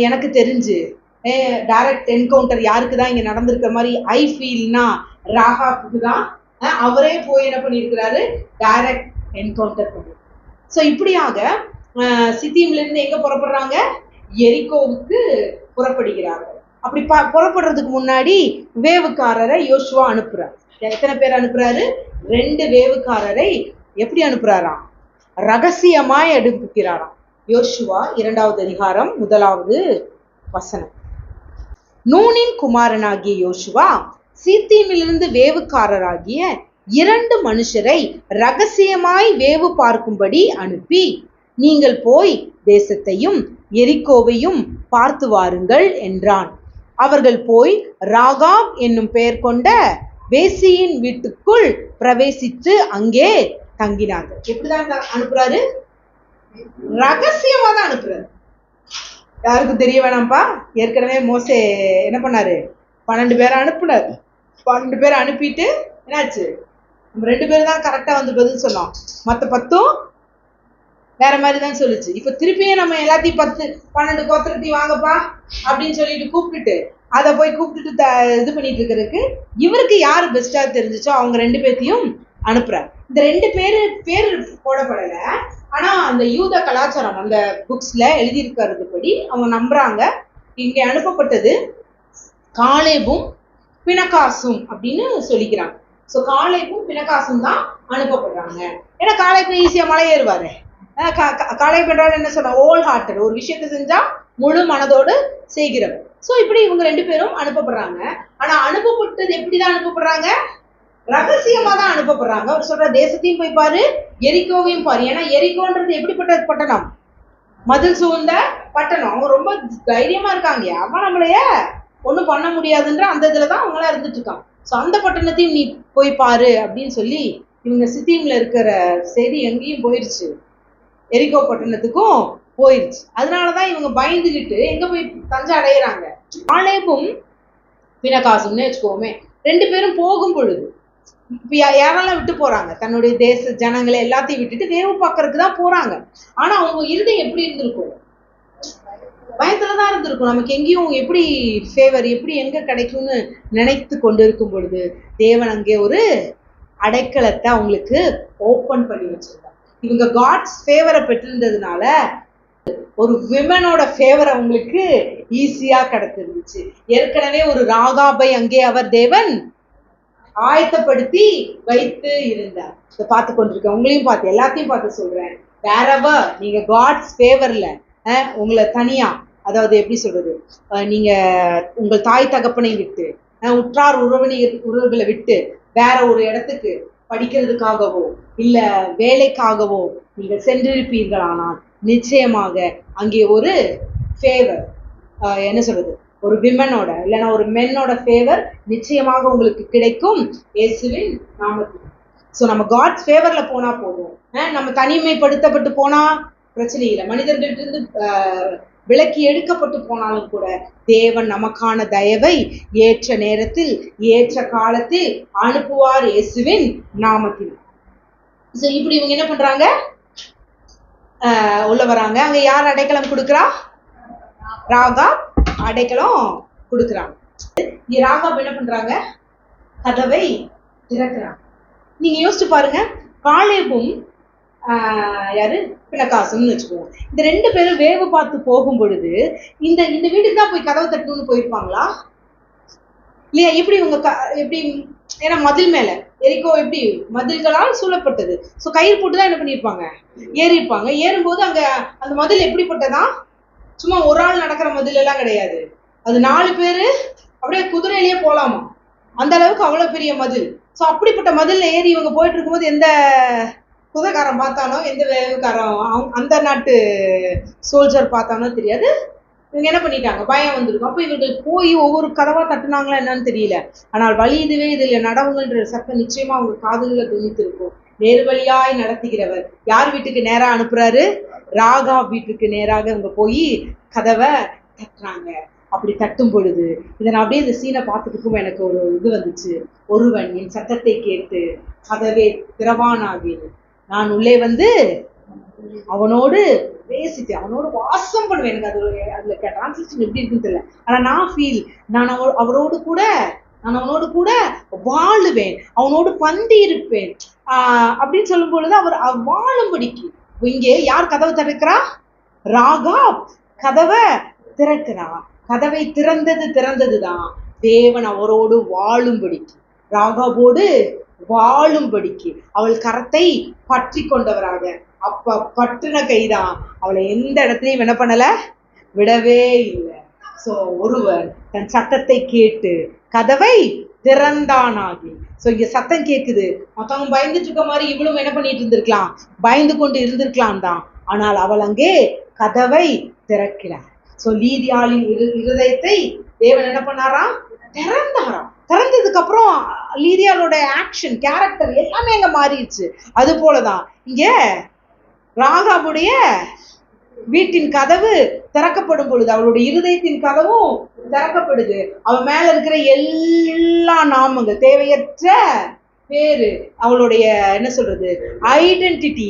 எனக்கு தெரிஞ்சு டைரக்ட் என்கவுண்டர் யாருக்குதான் இங்க நடந்திருக்கிற மாதிரி ஐ ஃபீல்னா ராகாப்புக்கு தான். அவரே போய் என்ன பண்ணிருக்கிறாரு? டைரக்ட் என்கவுண்டர் பண்ணி. சோ இப்படியாக சித்தியில இருந்து எங்க புறப்படுறாங்க? எரிகோவுக்கு புறப்படுகிறார்கள். அப்படி புறப்படுறதுக்கு முன்னாடி வேவுக்காரரை யோசுவா அனுப்புறார். எத்தனை பேர் அனுப்புறாரு? 2 வேவுக்காரரை எப்படி அனுப்புறாராம்? ரகசியமாய் அனுப்புகிறாராம். யோசுவா 2வது அதிகாரம் 1வது வசனம். நூனின் குமாரனாகிய யோசுவா சீத்தீமிலிருந்து வேவுக்காரராகிய 2 மனுஷரை ரகசியமாய் வேவு பார்க்கும்படி அனுப்பி, நீங்கள் போய் தேசத்தையும் எரிகோவையும் பார்த்து வாருங்கள் என்றான். அவர்கள் போய் ராகாப் என்னும் பெயர் கொண்ட வேசியின் வீட்டுக்குள் பிரவேசித்து அங்கே தங்கினார்கள். எப்படிதான் அனுப்புறாரு? ரகசியமா தான் அனுப்புறாரு. யாருக்கும் தெரிய வேணாம்ப்பா. ஏற்கனவே மோசே என்ன பண்ணாரு? 12 பேரை அனுப்புனாரு. 12 பேரை அனுப்பிட்டு என்னாச்சு? நம்ம 2 பேரும் தான் கரெக்டா வந்து பதில் சொன்னோம். மத்த 10ம் வேற மாதிரி தான் சொல்லுச்சு. இப்ப திருப்பியும் நம்ம எல்லாத்தையும் 12 கோத்திரத்தையும் வாங்கப்பா அப்படின்னு சொல்லிட்டு கூப்பிட்டுட்டு அதை போய் கூப்பிட்டுட்டு இது பண்ணிட்டு இருக்கிறதுக்கு இவருக்கு யாரு பெஸ்டா தெரிஞ்சிச்சோ அவங்க 2 பேர்த்தையும் அனுப்புறாரு. இந்த 2 பேர் போடப்படல. ஆனா அந்த யூத கலாச்சாரம் அந்த புக்ஸ்ல எழுதியிருக்கிறது படி அவங்க நம்புறாங்க இங்க அனுப்பப்பட்டது காலேபும் பினகாசும் அப்படின்னு சொல்லிக்கிறாங்க. சோ காலேபும் பினகாசும் தான் அனுப்பப்படுறாங்க. ஏன்னா காலேபு ஈஸியா மலை ஏறுவாரு. காலேபு என்றால் என்ன சொல்ற? ஓல் ஹார்ட்டட். ஒரு விஷயத்தை செஞ்சா முழு மனதோடு செய்கிறவர். சோ இப்படி இவங்க 2 பேரும் அனுப்பப்படுறாங்க. ஆனா அனுப்பப்பட்டது எப்படிதான் அனுப்பப்படுறாங்க? ரகசியமா தான் அனுப்பப்படுறாங்க. அவர் சொல்ற தேசத்தையும் போய் பாரு, எரிக்கோவையும் பாரு. ஏன்னா எரிக்கோன்றது எப்படிப்பட்ட பட்டணம்? மதில் சூழ்ந்த பட்டணம். அவங்க ரொம்ப தைரியமா இருக்காங்க. அவன் நம்மளைய ஒண்ணும் பண்ண முடியாதுன்ற அந்த இதுலதான் அவங்களாம் இருந்துட்டு இருக்காங்க. சோ அந்த பட்டணத்தையும் நீ போய் பாரு அப்படின்னு சொல்லி இவங்க சித்தீம்ல இருக்கிற செய்தி எங்கேயும் போயிருச்சு, எரிக்கோ பட்டணத்துக்கும் போயிருச்சு. அதனாலதான் இவங்க பயந்துகிட்டு எங்க போய் தஞ்சை அடையிறாங்க? காலேபும் பினகாசும்னு வச்சுக்கோமே 2 பேரும் போகும் பொழுது இப்ப யாரெல்லாம் விட்டு போறாங்க? தன்னுடைய தேச ஜனங்களை எல்லாத்தையும் விட்டுட்டு வேவு பார்க்கறதுக்கு தான் போறாங்க. ஆனா அவங்க இருதயம் எப்படி இருந்திருக்கும்? பயத்துலதான் இருந்திருக்கும். நமக்கு எங்கேயும் எப்படி ஃபேவர் எப்படி எங்க கிடைக்கும்னு நினைத்து கொண்டு இருக்கும் பொழுது தேவன் அங்கே ஒரு அடைக்கலத்தை அவங்களுக்கு ஓபன் பண்ணி வச்சிருந்தாங்க. இவங்க காட்ஸ் ஃபேவரை பெற்றிருந்ததுனால ஒரு விமனோட ஃபேவர் அவங்களுக்கு ஈஸியா கிடைச்சிருந்துச்சு. ஏற்கனவே ஒரு ராகாபை அங்கே அவர் தேவன் ஆயத்தப்படுத்தி வைத்து இருந்தார். பார்த்து கொண்டிருக்க உங்களையும் பார்த்து எல்லாத்தையும் பார்த்து சொல்றேன். வேறவர் நீங்க காட்ஸ் ஃபேவர்ல உங்களை தனியா, அதாவது எப்படி சொல்றது, நீங்க உங்கள் தாய் தகப்பனை விட்டு உற்றார் உறவுகளை விட்டு வேற ஒரு இடத்துக்கு படிக்கிறதுக்காகவோ இல்ல வேலைக்காகவோ நீங்கள் சென்றிருப்பீர்களானால் நிச்சயமாக அங்கே ஒரு ஃபேவர், என்ன சொல்றது, ஒரு விமனோட இல்லைன்னா ஒரு மென்னோட ஃபேவர் நிச்சயமாக உங்களுக்கு கிடைக்கும் இயேசுவின் நாமத்தில். ஸோ நம்ம காட்ஸ் ஃபேவர்ல போனா போதும். நம்ம தனிமைப்படுத்தப்பட்டு போனா பிரச்சனை இல்லை. மனிதர்களிருந்து விலக்கி எடுக்கப்பட்டு போனாலும் கூட தேவன் நமக்கான தயவை ஏற்ற நேரத்தில் ஏற்ற காலத்தில் அனுப்புவார் இயேசுவின் நாமத்தில். ஸோ இப்படி இவங்க என்ன பண்றாங்க? உள்ள வராங்க. அங்க யார் அடைக்கலம் கொடுக்குறா? ராகாப் அடைக்கலம் கொடுக்குறாங்க. ராகாப் என்ன பண்றாங்க? கதவை திறக்கிறாங்க. நீங்க யோசிச்சு பாருங்க. காலேபும் யாரு பினகாசும்னு வச்சுக்கோங்க. இந்த 2 பேரும் வேவு பார்த்து போகும் பொழுது இந்த வீட்டுக்கு தான் போய் கதவை தட்டணும்னு போயிருப்பாங்களா இல்லையா? எப்படி இவங்க எப்படி? ஏன்னா மதில் மேல எரிக்கோ எப்படி மதில்களால் சூழப்பட்டது. ஸோ கயிறு போட்டுதான் என்ன பண்ணியிருப்பாங்க? ஏறிப்பாங்க. ஏறும்போது அங்க அந்த மதில் எப்படிப்பட்டதா? சும்மா ஒரு ஆள் நடக்கிற மதில் எல்லாம் கிடையாது. அது 4 பேரு அப்படியே குதிரையிலேயே போலாமா, அந்த அளவுக்கு அவ்வளவு பெரிய மதில். ஸோ அப்படிப்பட்ட மதில்ல ஏறி இவங்க போயிட்டு இருக்கும்போது எந்த குதிரைக்காரன் பார்த்தானோ எந்த வேவுக்காரன் அந்த நாட்டு சோல்ஜர் பார்த்தானோ தெரியாது. இவங்க என்ன பண்ணிட்டாங்க? பயம் வந்திருக்கும். அப்போ இவர்கள் போய் ஒவ்வொரு கதவா தட்டுனாங்களா என்னன்னு தெரியல. ஆனால் வழி இதுவே இதுல நடவுங்கன்ற சத்தம் நிச்சயமா அவங்க காதுகளை துணித்திருக்கும். நேர்வழியாய் நடத்துகிறவர் யார் வீட்டுக்கு நேரா அனுப்புறாரு? ராகாப் வீட்டுக்கு நேராக இவங்க போய் கதவை தட்டுறாங்க. அப்படி தட்டும் பொழுது இதை நான் அப்படியே இந்த சீனை பார்த்துட்டு எனக்கு ஒரு இது வந்துச்சு. ஒருவன் என் சத்தத்தை கேட்டு கதவே திறவானாகினு நான் உள்ளே வந்து அவனோடு பேசிட்டு அவனோடு வாசம் பண்ணுவேன். எனக்கு அதுல டிரான்ஸ்லேஷன் எப்படி இருக்குன்னு தெரியல. ஆனா நான் ஃபீல் நான் அவனோடு கூட வாழுவேன், அவனோடு பந்தி இருப்பேன் அப்படின்னு சொல்லும் பொழுது அவர் வாழும்படிக்கு இங்கே யார் கதவை திறக்கிறா? ராகாப் கதவை திறக்கிறா. கதவை திறந்ததுதான் தேவன் அவரோடு வாழும்படிக்கு, ராகாபோடு வாழும்படிக்கு அவள் கரத்தை பற்றி கொண்டவராக. அப்ப பற்றின கைதான் அவளை எந்த இடத்துலயும் என்ன பண்ணல, விடவே இல்லை. சோ ஒருவர் தன் சத்தத்தை கேட்டு கதவை திறந்தானாகி. சோ இங்க சத்தம் கேக்குது. மத்தவங்க பயந்துட்டு இருக்க மாதிரி இவளும் என்ன பண்ணிட்டு இருந்திருக்கலாம்? பயந்து கொண்டு இருந்திருக்கலாம் தான். ஆனால் அவள் அங்கே கதவை திறக்கிறார். சோ லீதியாளின் இருதயத்தை தேவன் என்ன பண்ணாராம்? திறந்தாராம். திறந்ததுக்கு அப்புறம் லீதியாளோட ஆக்ஷன், கேரக்டர் எல்லாமே அங்க மாறிடுச்சு. அது போலதான் இங்க ராகாபுடைய வீட்டின் கதவு திறக்கப்படும் பொழுது அவளுடைய இருதயத்தின் கதவும் திறக்கப்படுது. அவன் மேல இருக்கிற எல்லா நாமங்கள், தேவையற்ற பேரு, அவளுடைய என்ன சொல்றது ஐடென்டிட்டி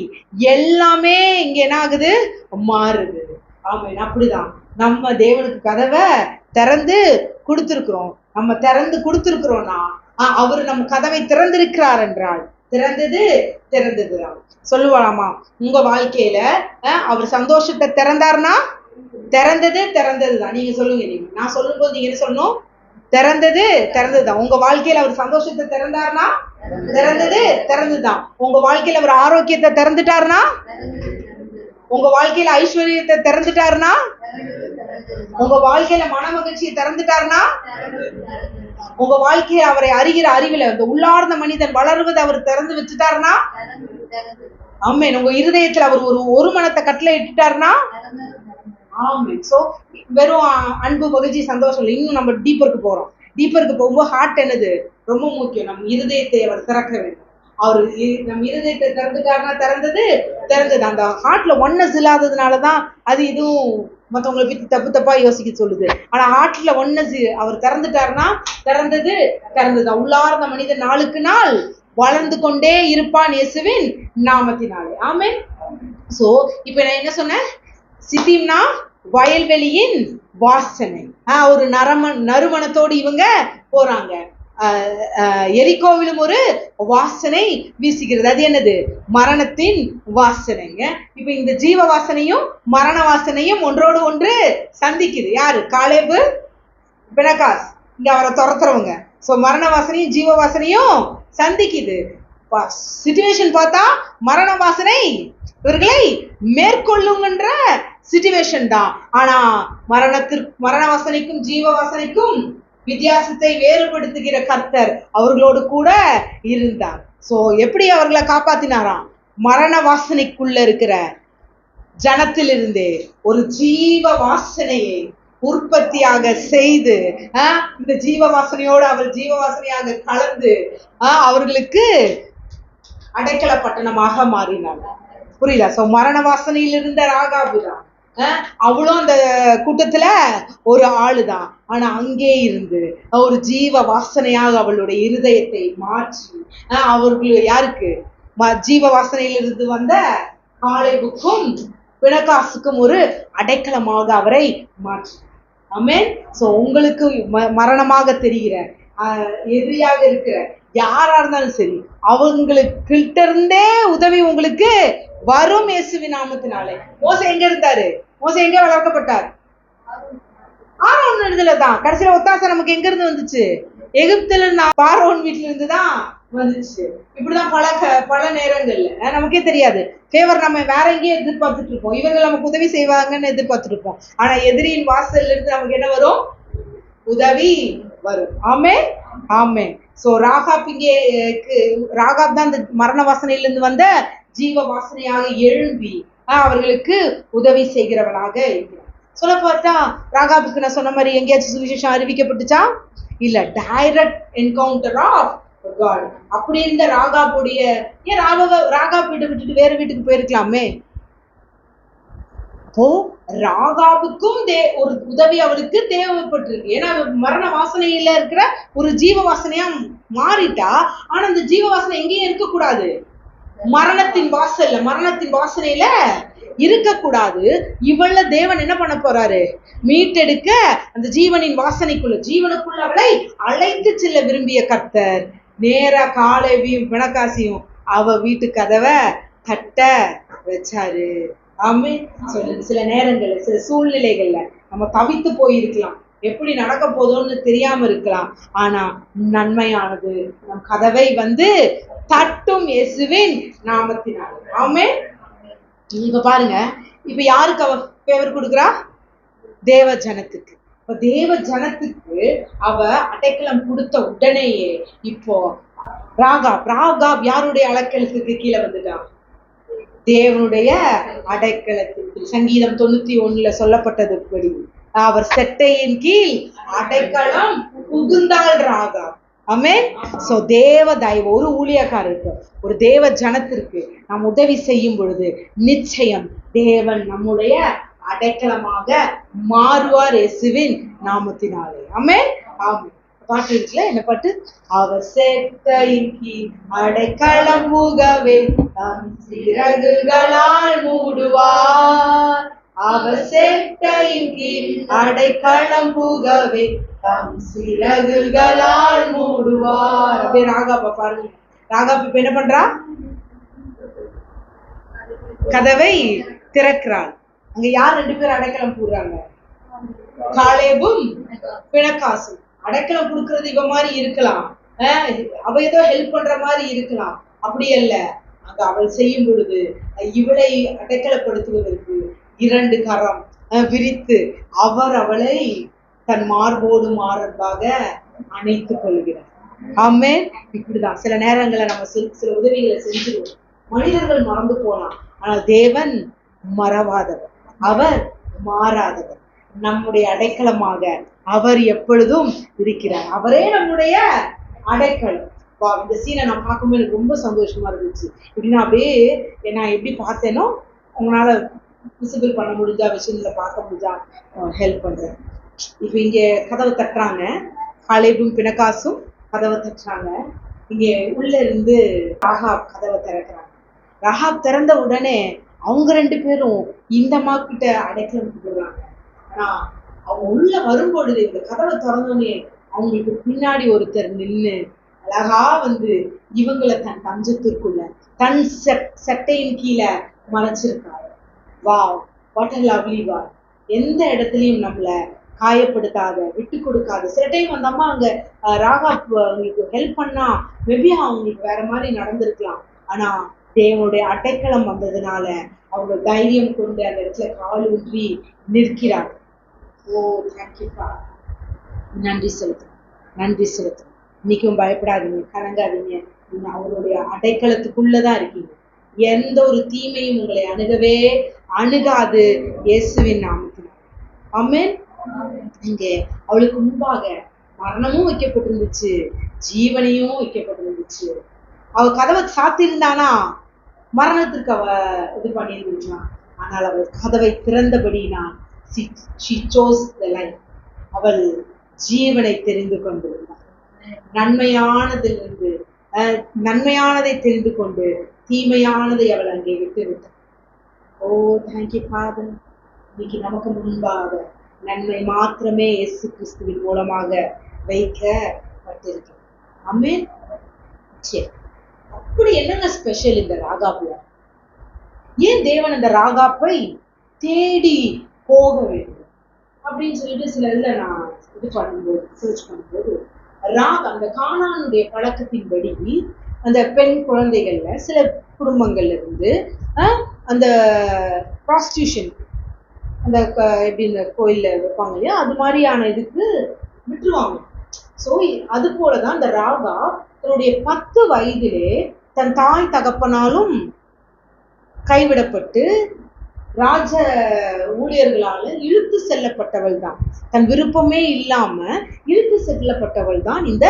எல்லாமே இங்க என்ன ஆகுது? மாறுது. ஆமாம். அப்படிதான் நம்ம தேவனுக்கு கதவை திறந்து கொடுத்திருக்கிறோம். நம்ம திறந்து கொடுத்திருக்கிறோம்னா அவரு நம்ம கதவை திறந்திருக்கிறார் என்றால் திறந்ததுதான் சொல்லுவாராமா. உங்க வாழ்க்கையில அவர் சந்தோஷத்தை திறந்தார்னா திறந்ததுதான். நீங்க சொல்லுங்க. நீங்க நான் சொல்லும் போது நீங்க என்ன சொல்லணும்? திறந்ததுதான். உங்க வாழ்க்கையில அவர் சந்தோஷத்தை திறந்தார்னா திறந்ததுதான். உங்க வாழ்க்கையில அவர் ஆரோக்கியத்தை திறந்துட்டாருனா, உங்க வாழ்க்கையில ஐஸ்வர்யத்தை திறந்துட்டாருனா, உங்க வாழ்க்கையில மன மகிழ்ச்சியை திறந்துட்டாருனா, உங்க வாழ்க்கையை அவரை அறிகிற அறிவில அந்த உள்ளார்ந்த மனிதன் வளருவது அவர் திறந்து வச்சுட்டாருனா, ஆமென். உங்க இருதயத்துல அவர் ஒரு மனத்தை கட்டளை இட்டுட்டாருனா, ஆமென். சோ வெறும் அன்பு மகிழ்ச்சி சந்தோஷம் இல்லை. இன்னும் நம்ம டீப்பருக்கு போறோம். டீப்பருக்கு போகும்போது ஹார்ட் என்னது ரொம்ப முக்கியம். நம்ம இருதயத்தை அவர் திறக்க வேண்டும். அவரு நம்ம இருதயத்தை திறந்துட்டாருன்னா திறந்தது. அந்த ஹார்ட்ல ஒன்னஸ் இல்லாததுனாலதான் அது இதுவும் மற்றவங்களை பத்தி தப்பா யோசிக்க சொல்லுது. ஆனா ஹார்ட்ல ஒன்னஸ் அவர் திறந்துட்டாருன்னா திறந்ததுதான். உள்ளார்ந்த மனிதன் நாளுக்கு நாள் வளர்ந்து கொண்டே இருப்பான் இயேசுவின் நாமத்தினாலே. ஆமென். சோ இப்ப நான் என்ன சொன்னேன்? சித்திம்னா வயல்வெளியின் வாசனை. ஒரு நறுமணத்தோடு இவங்க போறாங்க. எரிகோவிலும் ஒரு வாசனை வீசுகிறது. அது என்னது? மரணத்தின் வாசனைங்க. இப்ப இந்த ஜீவ வாசனையும் மரண வாசனையும் ஒன்றோடு ஒன்று சந்திக்குது. யாரு? காலேபு, பினகாஸ். இங்க அவரை துரத்துறவங்க. சோ மரண வாசனையும் ஜீவ வாசனையும் சந்திக்குது. சிச்சுவேஷன் பார்த்தா மரண வாசனை இவர்களை மேற்கொள்ளுங்கன்ற சிச்சுவேஷன் தான். ஆனா மரண வாசனைக்கும் ஜீவ வாசனைக்கும் வித்தியாசத்தை வேறுபடுத்துகிற கர்த்தர் அவர்களோடு கூட இருந்தார். சோ எப்படி அவர்களை காப்பாத்தினாராம்? மரண வாசனைக்குள்ள இருக்கிற ஜனத்திலிருந்து ஒரு ஜீவ வாசனையை உற்பத்தியாக செய்து இந்த ஜீவ வாசனையோடு அவர் ஜீவ வாசனையாக கலந்து அவர்களுக்கு அடைக்கல பட்டணமாக மாறினார். புரியுதா? சோ மரண வாசனையில் இருந்த ராகாபு தான். அவளும் அந்த கூட்டத்துல ஒரு ஆளுதான். ஆனா அங்கே இருந்து ஒரு ஜீவ வாசனையாக அவளுடைய இருதயத்தை மாற்றி அவர்கள் யாருக்கு? ஜீவ வாசனையிலிருந்து வந்த காலேபுக்கும் பினகாசுக்கும் ஒரு அடைக்கலமாக அவரை மாற்றி. ஆமென். சோ உங்களுக்கு மரணமாக தெரிகிற எதிரியாக இருக்கிற யாரா இருந்தாலும் சரி, அவங்களுக்கிட்ட இருந்தே உதவி உங்களுக்கு வரும் இயேசுவின் நாமத்தினாலே. மோசே எங்க இருந்தாரு? மோசே எங்க வளர்க்கப்பட்டார்? ஆரோன் இடத்துலதான். கடைசியில ஒத்தாசை நமக்கு எங்க இருந்து வந்துச்சு? எகிப்துல இருந்து, பார்வோன் வீட்டுல இருந்துதான் வந்துச்சு. இப்படிதான் பல நேரங்கள்ல நமக்கே தெரியாது. ஃபேவர் நம்ம வேற எங்கேயும் எதிர்பார்த்துட்டு இருப்போம். இவங்க நமக்கு உதவி செய்வாங்கன்னு எதிர்பார்த்துட்டு இருப்போம். ஆனா எதிரியின் வாசல்ல இருந்து நமக்கு என்ன வரும்? உதவி வரும். ஆமென், ஆமென். சோ ராகாப் தான் இந்த மரண வாசனையிலிருந்து வந்த ஜீவ வாசனையாக எழும்பி அவர்களுக்கு உதவி செய்கிறவனாக இருக்கிறார். சொல்ல பார்த்தா ராகாபுக்கு நான் சொன்ன மாதிரி எங்கேயாச்சும் சுவிசேஷம் அறிவிக்கப்பட்டுச்சா? இல்ல. Direct encounter of God. அப்படி இருந்த ராகாபுடைய ஏன் ராகாப் வீட்டை விட்டுட்டு வேற வீட்டுக்கு போயிருக்கலாமே. அப்போ ராகாபுக்கும் ஒரு உதவி அவளுக்கு தேவைப்பட்டிருக்கு. ஏன்னா மரண வாசனையில இருக்கிற ஒரு ஜீவ வாசனையா மாறிட்டா. ஆனா அந்த ஜீவ வாசனை எங்கேயும் இருக்கக்கூடாது. மரணத்தின் வாசனையில இருக்கக்கூடாது. இவள தேவன் என்ன பண்ண போறாரு? மீட்டெடுக்க அந்த ஜீவனின் ஜீவனுக்குள்ள அவளை அழைத்து செல்ல விரும்பிய கர்த்தர் நேரா காலேபையும் பினகாசையும் அவ வீட்டு கதவை தட்ட வச்சாரு. ஆமென். சில நேரங்கள்ல சில சூழ்நிலைகள்ல நம்ம தவித்து போயிருக்கலாம். எப்படி நடக்க போதோன்னு தெரியாம இருக்கலாம். ஆனா நன்மையானது நம் கதவை தட்டும் இயேசுவின் நாமத்தினால். ஆமென். இங்க பாருங்க, இப்ப யாருக்கு அவ ஃபேவர் கொடுக்குறா? தேவ ஜனத்துக்கு. இப்ப தேவ ஜனத்துக்கு அவ அடைக்கலம் கொடுத்த உடனேயே இப்போ ராகாப் யாருடைய அடைக்கலத்துக்கு கீழே வந்துட்டா? தேவனுடைய அடைக்கலத்துக்கு. சங்கீதம் 91 சொல்லப்பட்டதுபடி அவர் செட்டையின் கீழ் அடைக்கலம் புகுந்தாள் ராகா. ஆமென். சோ தேவ தயவு ஒரு ஊழியக்காரருக்கு, ஒரு தேவ ஜனத்திற்கு நாம் உதவி செய்யும் பொழுது நிச்சயம் தேவன் நம்முடைய அடைக்கலமாக மாறுவார் இயேசுவின் நாமத்தினாலே. ஆமென். ஆமென். பாட்டு இருக்குல்ல, என்ன பாட்டு? அவர் செட்டையின் கீழ் அடைக்கலம் புகவே தம் சிறகுகளால் மூடுவார். அவர் செட்டையின் கீழ் அடைக்கலம் புகவே தம் சிறகுகளால் மூடுவார். அப்படியே ராகாப்பா பாருங்க. ராகாப் இப்ப என்ன பண்றா? கதவை திறக்கிறாள். அங்க யார் 2 பேர் அடைக்கலம் போடுறாங்க? காலேபும் பிணக்காசும். அடைக்கலம் கொடுக்கறது இவ மாதிரி இருக்கலாம், அவ ஏதோ ஹெல்ப் பண்ற மாதிரி இருக்கலாம். அப்படி அல்ல, அங்க அவள் செய்யும் பொழுது இவளை அடைக்கலப்படுத்துவதற்கு 2 கரம் விரித்து அவர் அவளை தன் மார்போடு மார்பாக அணைத்துக் கொள்கிறார். ஆமென். இப்படிதான் சில நேரங்களை நம்ம சில உதவிகளை செஞ்சிருவோம். மனிதர்கள் மறந்து போலாம், ஆனால் தேவன் மறவாதவர், அவர் மாறாதவர். நம்முடைய அடைக்கலமாக அவர் எப்பொழுதும் இருக்கிறார். அவரே நம்முடைய அடைக்கலம். இந்த சீனை நான் பார்க்கும்போது எனக்கு ரொம்ப சந்தோஷமா இருந்துச்சு. இப்படின்னா அப்படியே நான் எப்படி பார்த்தேனோ உங்களால விசிபிள் பண்ண முடிஞ்சா, விஷயங்களை பார்க்க முடிஞ்சா ஹெல்ப் பண்றேன். இப்ப இங்க கதவை தட்டுறாங்க, காலேபும் பிணக்காசும் கதவை தட்டுறாங்க. இங்க உள்ள இருந்து ராகாப் கதவை திறக்கிறாங்க. ராகாப் திறந்த உடனே அவங்க 2 பேரும் இந்த கிட்ட அடைக்கலம் கொடுக்குறாங்க. ஆனா அவங்க உள்ள வரும்பொழுது இந்த கதவை திறந்தோடனே அவங்களுக்கு பின்னாடி ஒருத்தர் நின்று அழகா இவங்களை தன் தஞ்சத்திற்குள்ள தன் சட்டையின் கீழே மறைச்சிருக்காரு. Wow, what a lovely God. எந்த இடத்துலயும் நம்மள காயப்படுத்தாத, விட்டு கொடுக்காத. சில டைம் அந்த அம்மா அங்க ராகாப் அவங்களுக்கு ஹெல்ப் பண்ணா மேபி அவங்களுக்கு வேற மாதிரி நடந்திருக்கலாம். ஆனா தேவனுடைய அடைக்கலம் வந்ததுனால அவங்க தைரியம் கொண்டு அந்த இடத்துல கால் ஊன்றி நிற்கிறார். ஓ தேங்க்யூப்பா, நன்றி செலுத்தும், நன்றி செலுத்தும். இன்னைக்கும் பயப்படாதீங்க, கலங்காதீங்க. நீங்க அவருடைய அடைக்கலத்துக்குள்ளதான் இருக்கீங்க. எந்த ஒரு தீமையும் உங்களை அணுகாது இயேசுவின் நாமத்தில். ஆமென். இங்கே அவளுக்கு முன்பாக மரணமும் வைக்கப்பட்டிருந்துச்சு, ஜீவனையும் வைக்கப்பட்டிருந்துச்சு. அவ கதவை சாத்திருந்தானா மரணத்திற்கு அவ இது பண்ணியிருந்துச்சான். ஆனால் அவள் கதவை திறந்தபடினா she chose the life. அவள் ஜீவனை தெரிந்து கொண்டிருந்தாள். நன்மையானதை தெரிந்து கொண்டு தீமையானதை அவள் அங்கே விட்டு விட்டாள். ஓ தேங்க்யூ ஃபாதர். இன்னைக்கு நமக்கு முன்பாக நன்மை மாத்திரமே இயேசு கிறிஸ்துவின் மூலமாக வைக்கப்பட்டிருக்கு. ஆமென். சரி, அப்படி என்னங்க ஸ்பெஷல் இந்த ராகாப்ல? ஏன் தேவன் அந்த ராகாப்பை தேடி போக வேண்டும் அப்படின்னு சொல்லிட்டு சில இதுல நான் இது பண்ணும்போது சர்ச் பண்ணும்போது அந்த கானானுடைய பழக்கத்தின்படி அந்த பெண் குழந்தைகள்ல சில குடும்பங்கள்ல இருந்து அந்த ப்ராஸ்டியூஷன், அந்த எப்படி இந்த கோயில்ல வைப்பாங்க இல்லையா, அது மாதிரியான இதுக்கு விட்டுருவாங்க. ஸோ அது போலதான் இந்த ராகா தன்னுடைய 10 வயதிலே தன் தாய் தகப்பனாலும் கைவிடப்பட்டு ராஜ ஊழியர்களால இழுத்து செல்லப்பட்டவள் தான். தன் விருப்பமே இல்லாம இழுத்து செல்லப்பட்டவள் தான் இந்த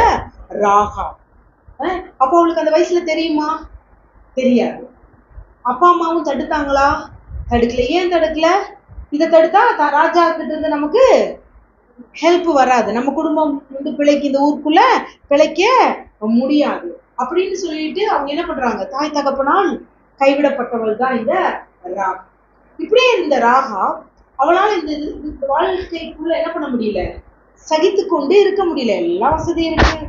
ராகா. அப்ப அவளுக்கு அந்த வயசுல தெரியுமா? தெரியாது. அப்பா அம்மாவும் தடுத்தாங்களா? தடுக்கல. ஏன் தடுக்கல? இதை தடுத்தா ராஜா கிட்ட இருந்து நமக்கு ஹெல்ப் வராது, நம்ம குடும்பம் பிழைக்கு இந்த ஊருக்குள்ள பிழைக்க முடியாது அப்படின்னு சொல்லிட்டு அவங்க என்ன பண்றாங்க, தாய் தகப்பனால் கைவிடப்பட்டவள் தான் இந்த ராகா. இப்படியே இந்த ராகா அவளால் இந்த வாழ்க்கைக்குள்ள என்ன பண்ண முடியல, சகித்து கொண்டு இருக்க முடியல. எல்லா வசதியும் இருக்கு.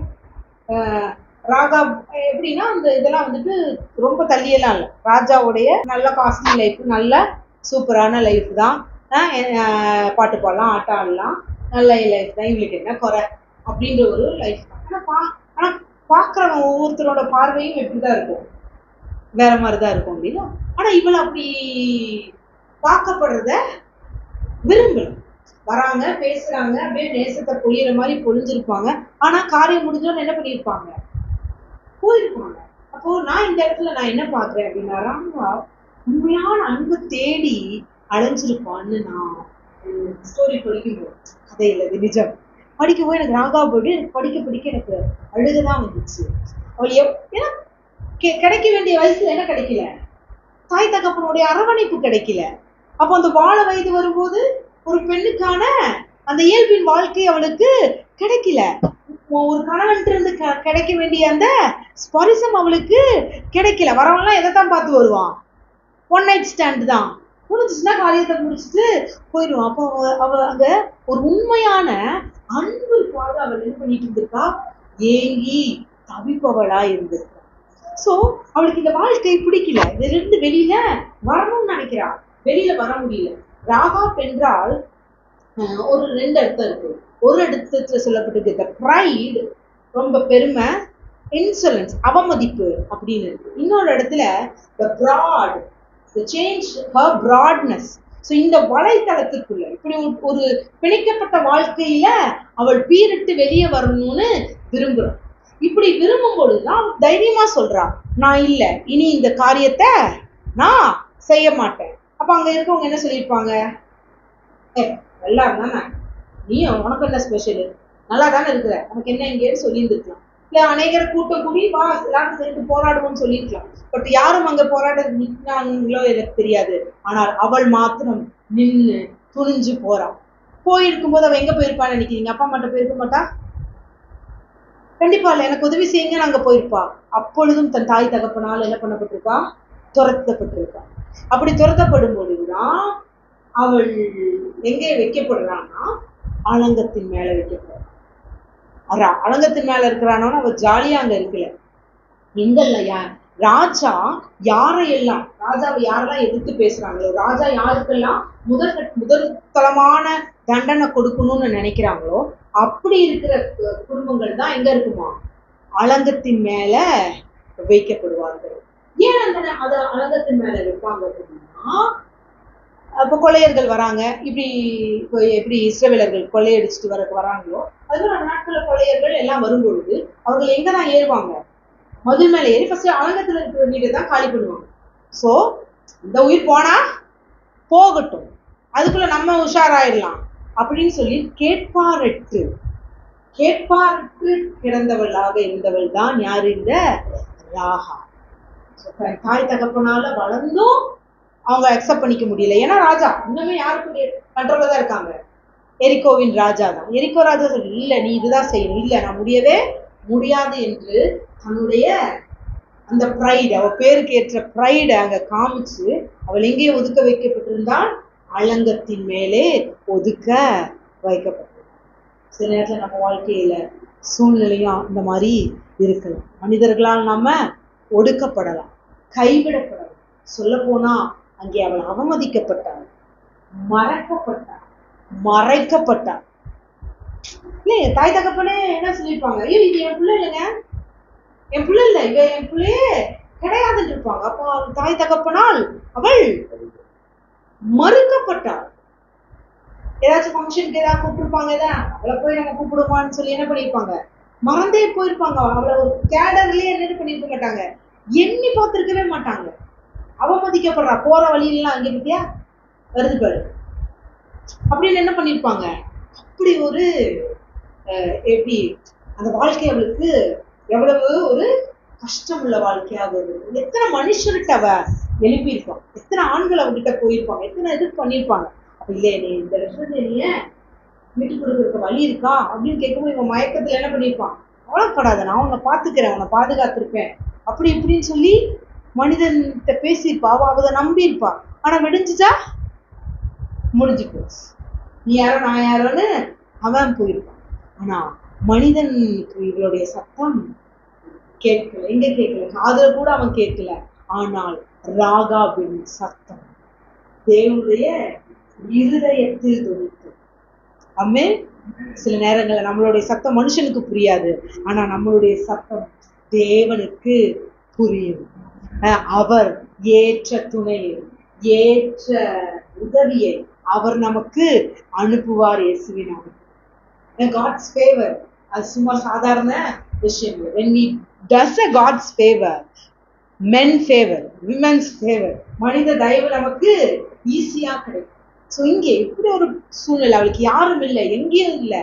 ராகா எப்படின்னா அந்த இதெல்லாம் ரொம்ப தள்ளியெல்லாம் இல்லை. ராஜாவுடைய நல்ல காஸ்ட்லி லைஃப், நல்ல சூப்பரான லைஃப் தான். பாட்டு பாடலாம், ஆட்டம் ஆடலாம், நல்ல லைஃப் தான். இவளுக்கு என்ன குறை அப்படின்ற ஒரு லைஃப் தான். ஆனா பாக்குறவங்க ஒவ்வொருத்தரோட பார்வையும் எப்படிதான் இருக்கும், வேற மாதிரிதான் இருக்கும் இல்லையா? ஆனா இவளை அப்படி பார்க்கப்படுறத விரும்பல. வராங்க, பேசுறாங்க, அப்படியே நேசத்தை பொழியிற மாதிரி பொழிஞ்சிருப்பாங்க. ஆனா காரியம் முடிஞ்சோன்னு என்ன பண்ணிருப்பாங்க, போயிருப்பாங்க. அப்போ நான் இந்த இடத்துல நான் என்ன பாக்குறேன் அப்படின்னா, ராமா உண்மையான அன்பு தேடி அலைஞ்சிருப்பான்னு நான் ஸ்டோரி படிக்கும்போது, கதை இல்லை இது நிஜம், படிக்கும்போது எனக்கு ராகா போயிட்டு எனக்கு படிக்க எனக்கு அழுகுதான் வந்துச்சு. அவள் ஏன்னா கிடைக்க வேண்டிய வயசுல என்ன கிடைக்கல, தாய் தகப்பனுடைய அரவணைப்பு கிடைக்கல. அப்போ அந்த வாழ வயது வரும்போது ஒரு பெண்ணுக்கான அந்த இயல்பின் வாழ்க்கை அவளுக்கு கிடைக்கல. ஒரு கணவன் இருந்து கிடைக்க வேண்டிய அந்த ஸ்பரிசம் அவளுக்கு கிடைக்கல. வரவன்லாம் எதைத்தான் பார்த்து வருவான், ஒன் நைட் ஸ்டாண்ட் தான், முடிச்சுன்னா காரியத்தை முடிச்சுட்டு போயிடுவான். அப்போ அவ அங்க ஒரு உண்மையான அன்புக்காக அவள் என்ன பண்ணிட்டு இருந்திருக்கா, ஏங்கி தவிப்பவளா இருந்திருக்கா. சோ அவளுக்கு இந்த வாழ்க்கை பிடிக்கல, இதுல இருந்து வெளியில வரணும்னு நினைக்கிறா, வெளியில வர முடியல. ராகாப் என்றால் ஒரு 2 அர்த்தம் இருக்கு. ஒரு இடத்துல சொல்லப்பட்டிருக்கு ப்ரைட், ரொம்ப பெருமை, இன்சொலன்ஸ், அவமதிப்பு அப்படின்னு இருக்கு. இன்னொரு இடத்துல broad, the change her broadness. So இந்த வலைத்தளத்துக்குள்ள இப்படி ஒரு பிணைக்கப்பட்ட வாழ்க்கையில அவள் பீரிட்டு வெளியே வரணும்னு விரும்புறான். இப்படி விரும்பும் பொழுதுதான் தைரியமா சொல்றான், நான் இல்ல இனி இந்த காரியத்தை நான் செய்ய மாட்டேன். அப்ப அங்க இருக்கவங்க என்ன சொல்லியிருப்பாங்க, எல்லாரும் தானே, நீ உனக்கு என்ன ஸ்பெஷலு, நல்லா தானே இருக்கிற, உனக்கு என்ன இங்கேன்னு சொல்லியிருந்துருக்கலாம். இல்ல அநேகர் கூட்டம் கூடி வா எல்லாரும் சேர்ந்து போராடுவோம்னு சொல்லியிருக்கலாம். பட் யாரும் அங்க போராட நிற்கிறாங்களோ எனக்கு தெரியாது. ஆனால் அவள் மாத்திரம் நின்று துணிஞ்சு போறான். போயிருக்கும் போது அவ எங்க போயிருப்பான்னு நினைக்கிறீங்க? அப்பா அம்மாட்ட போயிருக்க மாட்டா? கண்டிப்பா இல்ல. எனக்கு உதவி செய்யுங்க நாங்க போயிருப்பா. அப்பொழுதும் தன் தாய் தகப்பனால் என்ன பண்ணப்பட்டிருக்கா, துரத்தப்பட்டிருக்கா. அப்படி துரத்தப்படும் பொழுதுதான் அவள் எங்கே வைக்கப்படுறான்னா அலங்கத்தின் மேல வைக்கப்படுறான். அலங்கத்தின் மேல இருக்கிறானோன்னு அவள் ஜாலியா அங்க இருக்கல. எங்கல்ல ராஜா யாரையெல்லாம், ராஜாவை யாரெல்லாம் எதிர்த்து பேசுறாங்களோ, ராஜா யாருக்கெல்லாம் முதற்தளமான தண்டனை கொடுக்கணும்னு நினைக்கிறாங்களோ அப்படி இருக்கிற குடும்பங்கள் தான் எங்க இருக்குமா, அலங்கத்தின் மேல வைக்கப்படுவார்கள். ஏன் அந்த அலங்கத்தின் மேல வைப்பாங்க அப்படின்னா, அப்ப கொள்ளையர்கள் வராங்க, எப்படி இஸ்ரவேலர்கள் கொள்ளையடிச்சுட்டு வராங்களோ அதுவும் அந்த நாட்கள கொள்ளையர்கள் எல்லாம் வரும்பொழுது அவர்கள் எங்கதான் ஏறுவாங்க, மதில் மேல ஏறி ஃபர்ஸ்ட் அலங்கத்துல இருக்கிற வீடு தான் காலி பண்ணுவாங்க. சோ இந்த உயிர் போனா போகட்டும், அதுக்குள்ள நம்ம உஷாராயிடலாம் அப்படின்னு சொல்லி கேட்பாரற்று கிடந்தவளாக இருந்தவள் தான் யாரு, இந்த ராகா. தாய் தகப்பனால வளர்ந்தும் அவங்க அக்செப்ட் பண்ணிக்க முடியல. ஏன்னா ராஜா இன்னுமே யாருக்கு கண்ட்ரோல்ல தான் இருக்காங்க, எரிகோவின் ராஜா தான். எரிகோ ராஜா சொல்லி இல்ல நீ இதுதான் செய்யணும், இல்ல நான் முடியவே முடியாது என்று தன்னுடைய அந்த ப்ரைடு, அவ பேருக்கு ஏற்ற ப்ரைடு அங்க காமிச்சு அவள் எங்கே ஒதுக்க வைக்கப்பட்டிருந்தால் அலங்கத்தின் மேலே ஒதுக்க வைக்கப்பட்டிருந்தாள். சில நேரத்துல நம்ம வாழ்க்கையில சூழ்நிலையும் இந்த மாதிரி இருக்கலாம். மனிதர்களால் நாம ஒடுக்கப்படலாம், கைவிடப்படலாம். சொல்ல போனா அங்கே அவள் அவமதிக்கப்பட்டாள், மறைக்கப்பட்டாள். இல்லைங்க, தாய் தகப்பனே என்ன சொல்லியிருப்பாங்க, ஐயோ இது என் பிள்ளை இல்லைங்க, என் பிள்ளை இல்லை, இவ என் பிள்ளையே கிடையாதுன்னு இருப்பாங்க. அப்போ தாய் தகப்பனால் அவள் மறுக்கப்பட்டாள். ஏதாச்சும் ஃபங்க்ஷனுக்கு ஏதாவது கூப்பிட்டுருப்பாங்க, அவளை போய் நம்ம கூப்பிடுவான்னு சொல்லி என்ன பண்ணியிருப்பாங்க, மறந்தே போயிருப்பாங்க. அவளை ஒரு கேடர்லயே என்ன பண்ணிருக்க மாட்டாங்க, எண்ணி பார்த்திருக்கவே மாட்டாங்க. அவமதிக்கப்படுறா, போற வழியிலாம் அங்கே பத்தியா வருது பாரு அப்படின்னு என்ன பண்ணிருப்பாங்க. அப்படி ஒரு எப்படி அந்த வாழ்க்கை அவளுக்கு எவ்வளவு ஒரு கஷ்டம் உள்ள வாழ்க்கையாக இருந்தது. எத்தனை மனுஷர்கிட்ட அவ எழுப்பியிருப்பான், எத்தனை ஆண்கள் அவகிட்ட போயிருப்பாங்க, எத்தனை இது பண்ணியிருப்பாங்க. அப்ப இல்லையே நீ இந்த விஷயத்தை நீ வீட்டுக்கு கொடுக்குறதுக்கு வழி இருக்கா அப்படின்னு கேட்கும்போது இவன் மயக்கத்துல என்ன பண்ணியிருப்பான், கவலைப்படாத நான் உன்னை பார்த்துக்கிறேன், உன்னை பாதுகாத்திருப்பேன் அப்படி இப்படின்னு சொல்லி மனிதன்கிட்ட பேசியிருப்பா. அவ அதை நம்பியிருப்பா. ஆனா விடிஞ்சுச்சா முடிஞ்சு போச்சு, நீ யாரோ நான் யாரோன்னு அவன் போயிருப்பான். ஆனா மனிதனுக்கு இவளுடைய சத்தம் கேட்கல. எங்க கேட்கல, காதுல கூட அவன் கேட்கல. ஆனால் ராகாபின் சத்தம் தேவனுடைய இருதயத்தில் துணித்து. அம்மே சில நேரங்கள்ல நம்மளுடைய சத்தம் மனுஷனுக்கு புரியாது, ஆனா நம்மளுடைய சத்தம் தேவனுக்கு புரியும். அவர் ஏற்ற துணையை, ஏற்ற உதவியை அவர் நமக்கு அனுப்புவார். இயேசுவின் God's favor அது சும்மா சாதாரண விஷயம். When we does a God's favor, men favor, women's favor, மனித தயவு நமக்கு ஈஸியா கிடைக்கும். சோ இங்கே இப்படி ஒரு சூழ்நிலை, அவளுக்கு யாரும் இல்லை, எங்கேயும் இல்லை.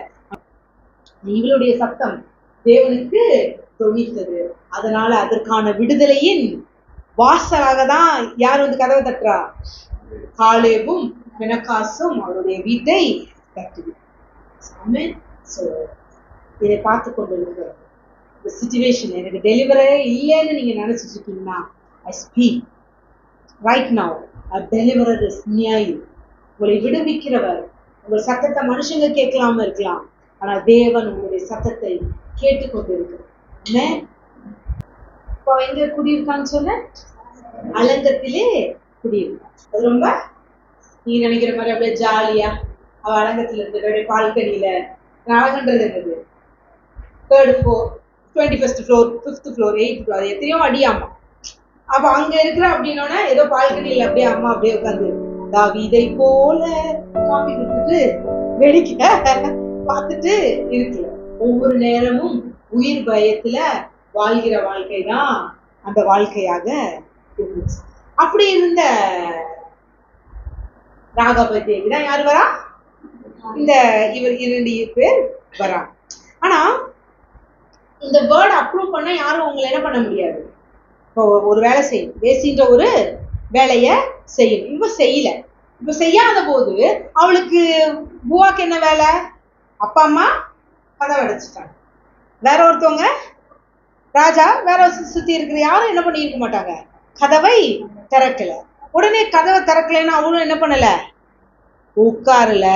இவளுடைய சத்தம் தேவனுக்கு தொனித்தது. அதனால அதற்கான விடுதலையின் வாசலாக தான் யார் வந்து கதவை தட்டுறா? காலேபும் மெனக்காசும் அவருடைய வீட்டை தட்டுது. இதை பார்த்து கொண்டு இந்த சிச்சுவேஷன் எனக்கு டெலிவரே இல்லைன்னு நீங்க நினைச்சிட்டு இருக்கீங்கன்னா, I speak right now, a deliverer is near you. உங்களை விடுவிக்கிறவர். உங்கள் சத்தத்தை மனுஷங்க கேட்கலாம இருக்கலாம், ஆனா தேவன் உங்களுடைய சத்தத்தை கேட்டுக்கொண்டு இருக்கிறார். இப்போ எங்க குடியிருக்கான்னு சொன்ன? அலங்கத்திலே குடியிருக்கான். அது ரொம்ப நீங்க நினைக்கிற மாதிரி அப்படியே ஜாலியா அவ அலங்கத்துல இருக்கிற பால்கனியில. அலங்கன்றது என்னது? 3rd floor, 21st floor, 5th floor, 8th floor, அது எத்தனையோ அடியாமா. அப்ப அங்க இருக்கிற அப்படின்னா ஏதோ பால்கனியில அப்படியே அம்மா அப்படியே உட்காந்து தாவீதை போல காப்பி கொடுத்துட்டு வேடிக்கை பார்த்துட்டு இருக்கு. ஒவ்வொரு நேரமும் உயிர் பயத்துல வாழ்கிற வாழ்க்கை தான் அந்த வாழ்க்கையாக இருந்துச்சு. அப்படி இருந்த ராகாபதிக்கு தான் யாரு வரா? இந்த இவர் 2 பேர் வரா. ஆனா இந்த வேர்ட் அப்ரூவ் பண்ண யாரும் உங்களை என்ன பண்ண முடியாது. இப்போ ஒரு வேலை செய்யும், பேசின்ற ஒரு வேலைய செய்யும். இவ செய்யல. இப்ப செய்யாத போது அவளுக்கு பூவாக்கு என்ன வேலை? அப்பா அம்மா கதவை அடைச்சிட்டாங்க. வேற ஒருத்தவங்க ராஜா வேற சுத்தி இருக்கிற யாரும் என்ன பண்ணிருக்க மாட்டாங்க, கதவை திறக்கல. உடனே கதவை திறக்கலைன்னா அவளும் என்ன பண்ணல, உட்காரல.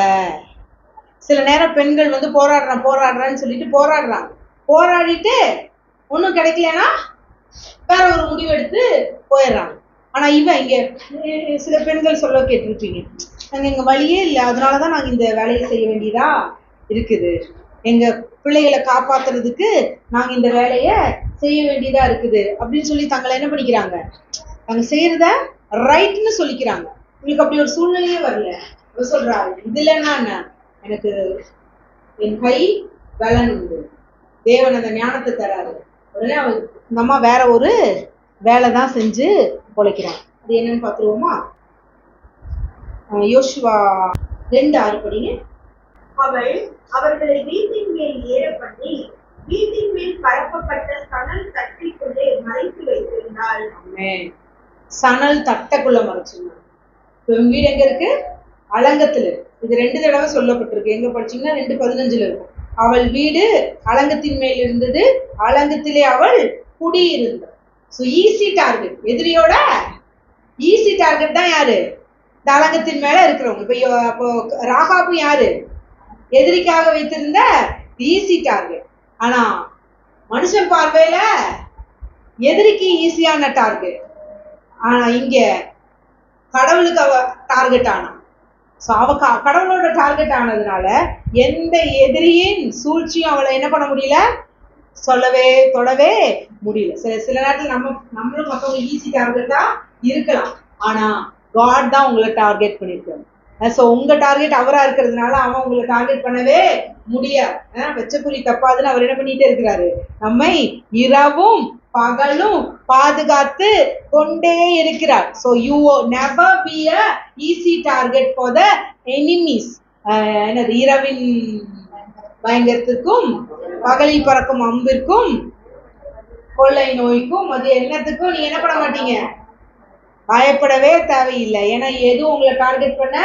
சில நேரம் பெண்கள் வந்து போராடுறான்னு சொல்லிட்டு போராடுறாங்க. போராடிட்டு ஒன்றும் கிடைக்கலன்னா வேற ஒரு முடிவு எடுத்து போயிடுறாங்க. ஆனா இவன் இங்க சில பெண்கள் சொல்ல கேட்டிருப்பீங்க, நாங்க எங்க வழியே இல்லை, அதனாலதான் நாங்க இந்த வேலையை செய்ய வேண்டியதா இருக்குது. எங்க பிள்ளைகளை காப்பாத்துறதுக்கு நாங்க இந்த வேலைய செய்ய வேண்டியதா இருக்குது அப்படின்னு சொல்லி தங்களை என்ன பண்ணிக்கிறாங்க, நாங்க செய்யறத ரைட்னு சொல்லிக்கிறாங்க. உங்களுக்கு அப்படி ஒரு சூழ்நிலையே வரல. சொல்றாரு இதுல என்ன, எனக்கு என் கை பலன் உண்டு, தேவன் அந்த ஞானத்தை தராரு. உடனே இந்த அம்மா வேற ஒரு வேலை தான் செஞ்சு பொழைக்கிறாங்க. அது என்னன்னு பாத்துருவோமா? யோசுவா 2:6 படிங்க. அவள் அவர்களை வீட்டின் மேல் ஏற பண்ணி வீட்டின் மேல் பரப்பப்பட்ட சணல் தட்டிக்குள்ளே மறைத்து வைத்திருந்தாள். சணல் தட்டைக்குள்ள மறைச்சிருந்தாள். வீடு எங்க இருக்கு? அலங்கத்துல. இது 2 தடவை சொல்லப்பட்டிருக்கு. எங்க படிச்சீங்கன்னா 2:15 இருக்கும். அவள் வீடு அலங்கத்தின் மேல் இருந்தது, அலங்கத்திலே அவள் குடியிருந்தாள். So easy target. எதிரியோட ஈஸி டார்கெட் தான் யாரு? இந்த அலங்கத்தின் மேல இருக்கிறவங்க. இப்ப அப்போ ராகாபு யாரு? எதிரிக்காக வைத்திருந்த ஈஸி டார்கெட். ஆனா மனுஷன் பார்வையில எதிரிக்கு ஈஸியான டார்கெட். ஆனா இங்க கடவுளுக்கு அவ டார்கெட் ஆனா. சோ அவ கடவுளோட டார்கெட் ஆனதுனால எந்த எதிரியின் சூழ்ச்சியும் அவளை என்ன பண்ண முடியல, தொடவே முடியல. சில நேரத்துல நம்மளும் மற்றவங்க ஈஸி டார்கெட்டா இருக்கலாம், ஆனா காட் தான் உங்களை டார்கெட் பண்ணிருக்காங்க. சோ உங்க டார்கெட் அவரா இருக்கிறதுனால அவன் உங்களை டார்கெட் பண்ணவே முடியாது. வெச்ச குறி தப்பாதுன்னு அவர் என்ன பண்ணிட்டே இருக்கிறாரு, நம்மை இரவும் பகலும் பாதுகாத்து கொண்டே இருக்கிறார். So you will never be a easy target for the enemies. என்னது, இரவின் பயங்கரத்துக்கும் பகலில் பறக்கும் அம்பிற்கும் கொள்ளை நோய்க்கும் அது என்னத்துக்கும் நீ என்ன பண்ண மாட்டீங்க, பயப்படவே தேவையில்லை. ஏன்னா எதுவும் உங்களை டார்கெட் பண்ண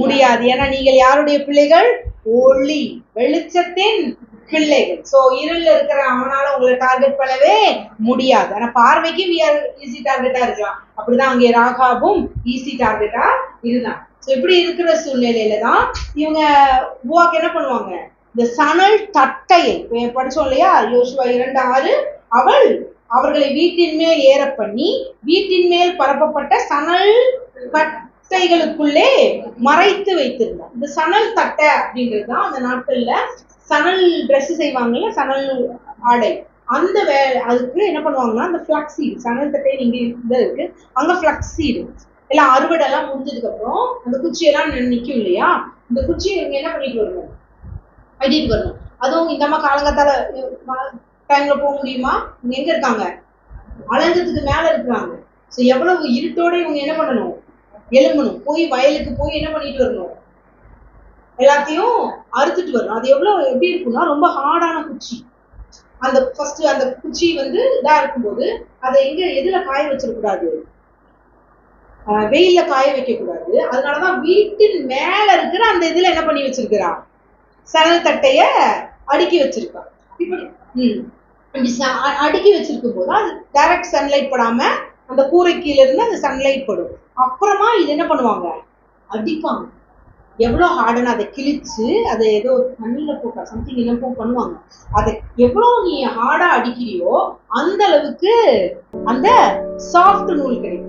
முடியாது. ஏன்னா நீங்கள் யாருடைய பிள்ளைகள்? ஒளி வெளிச்சத்தின் பிள்ளைகள். சோ இருள் இருக்கிற அவனால உங்களை டார்கெட் பண்ணவே முடியாது. ஆனா பார்வைக்கு ஈஸி டார்கெட்டா இருக்கலாம். அப்படிதான் அங்கே ராகாபும் ஈஸி டார்கெட்டா இருந்தான். சோ இப்படி இருக்கிற சூழ்நிலையில தான் இவங்க பூவாக்கு என்ன பண்ணுவாங்க, இந்த சணல் தட்டையை படிச்சோம் இல்லையா, யோசுவா 2:6, அவள் அவர்களை வீட்டின் மேல் ஏற பண்ணி வீட்டின் மேல் பரப்பப்பட்ட சணல் தட்டைகளுக்குள்ளே மறைத்து வைத்திருந்தார். இந்த சணல் தட்டை அப்படின்றது தான் அந்த நாட்கள்ல சணல் ட்ரெஸ் செய்வாங்கல்ல, சணல் ஆடை. அந்த அதுக்கு என்ன பண்ணுவாங்கன்னா அந்த ஃபிளக்ஸீடு, சணல் தட்டை இங்க இருக்கு, அங்க ஃபிளக்ஸீடு எல்லாம் அறுவடை எல்லாம் முடிஞ்சதுக்கு அப்புறம் அந்த குச்சியெல்லாம் நிக்கும் இல்லையா, இந்த குச்சியை இவங்க என்ன பண்ணிட்டு வரணும், வெட்டிட்டு வரணும். அதுவும் இந்த அம்மா காலங்கத்தால டைம்ல போக முடியுமா? இவங்க எங்க இருக்காங்க? அலங்கத்துக்கு மேல இருக்கிறாங்க. சோ எவ்வளவு இருட்டோட இவங்க என்ன பண்ணணும், எழும்பணும், போய் வயலுக்கு போய் என்ன பண்ணிட்டு வரணும், எல்லாத்தையும் அறுத்துட்டு வரணும். அது எப்படி இருக்கும்னா ரொம்ப ஹார்டான குச்சி. அந்த ஃபர்ஸ்ட் அந்த குச்சி இதா இருக்கும்போது அதை எதுல காய வச்சிடக்கூடாது, வெயில்ல காய வைக்க கூடாது. அதனாலதான் வீட்டின் மேல இருக்கிற அந்த இதுல என்ன பண்ணி வச்சிருக்கிறா, சணல் தட்டைய அடுக்கி வச்சிருக்கா. இப்படி அடுக்கி வச்சிருக்கும் போது அது டைரக்ட் சன்லைட் படாம அந்த கூரை கீழே இருந்து அந்த சன்லைட் படும். அப்புறமா இது என்ன பண்ணுவாங்க, அடிப்பாங்க. எவ்வளவு ஹார்டுன்னு அதை கிழிச்சு அதை ஏதோ தண்ணியில போட்டா சம்திங் என்னப்போ பண்ணுவாங்க. அதை எவ்வளவு நீ ஹார்டா அடிக்கிறியோ அந்த அளவுக்கு அந்த சாஃப்ட் நூல் கிடைக்கும்.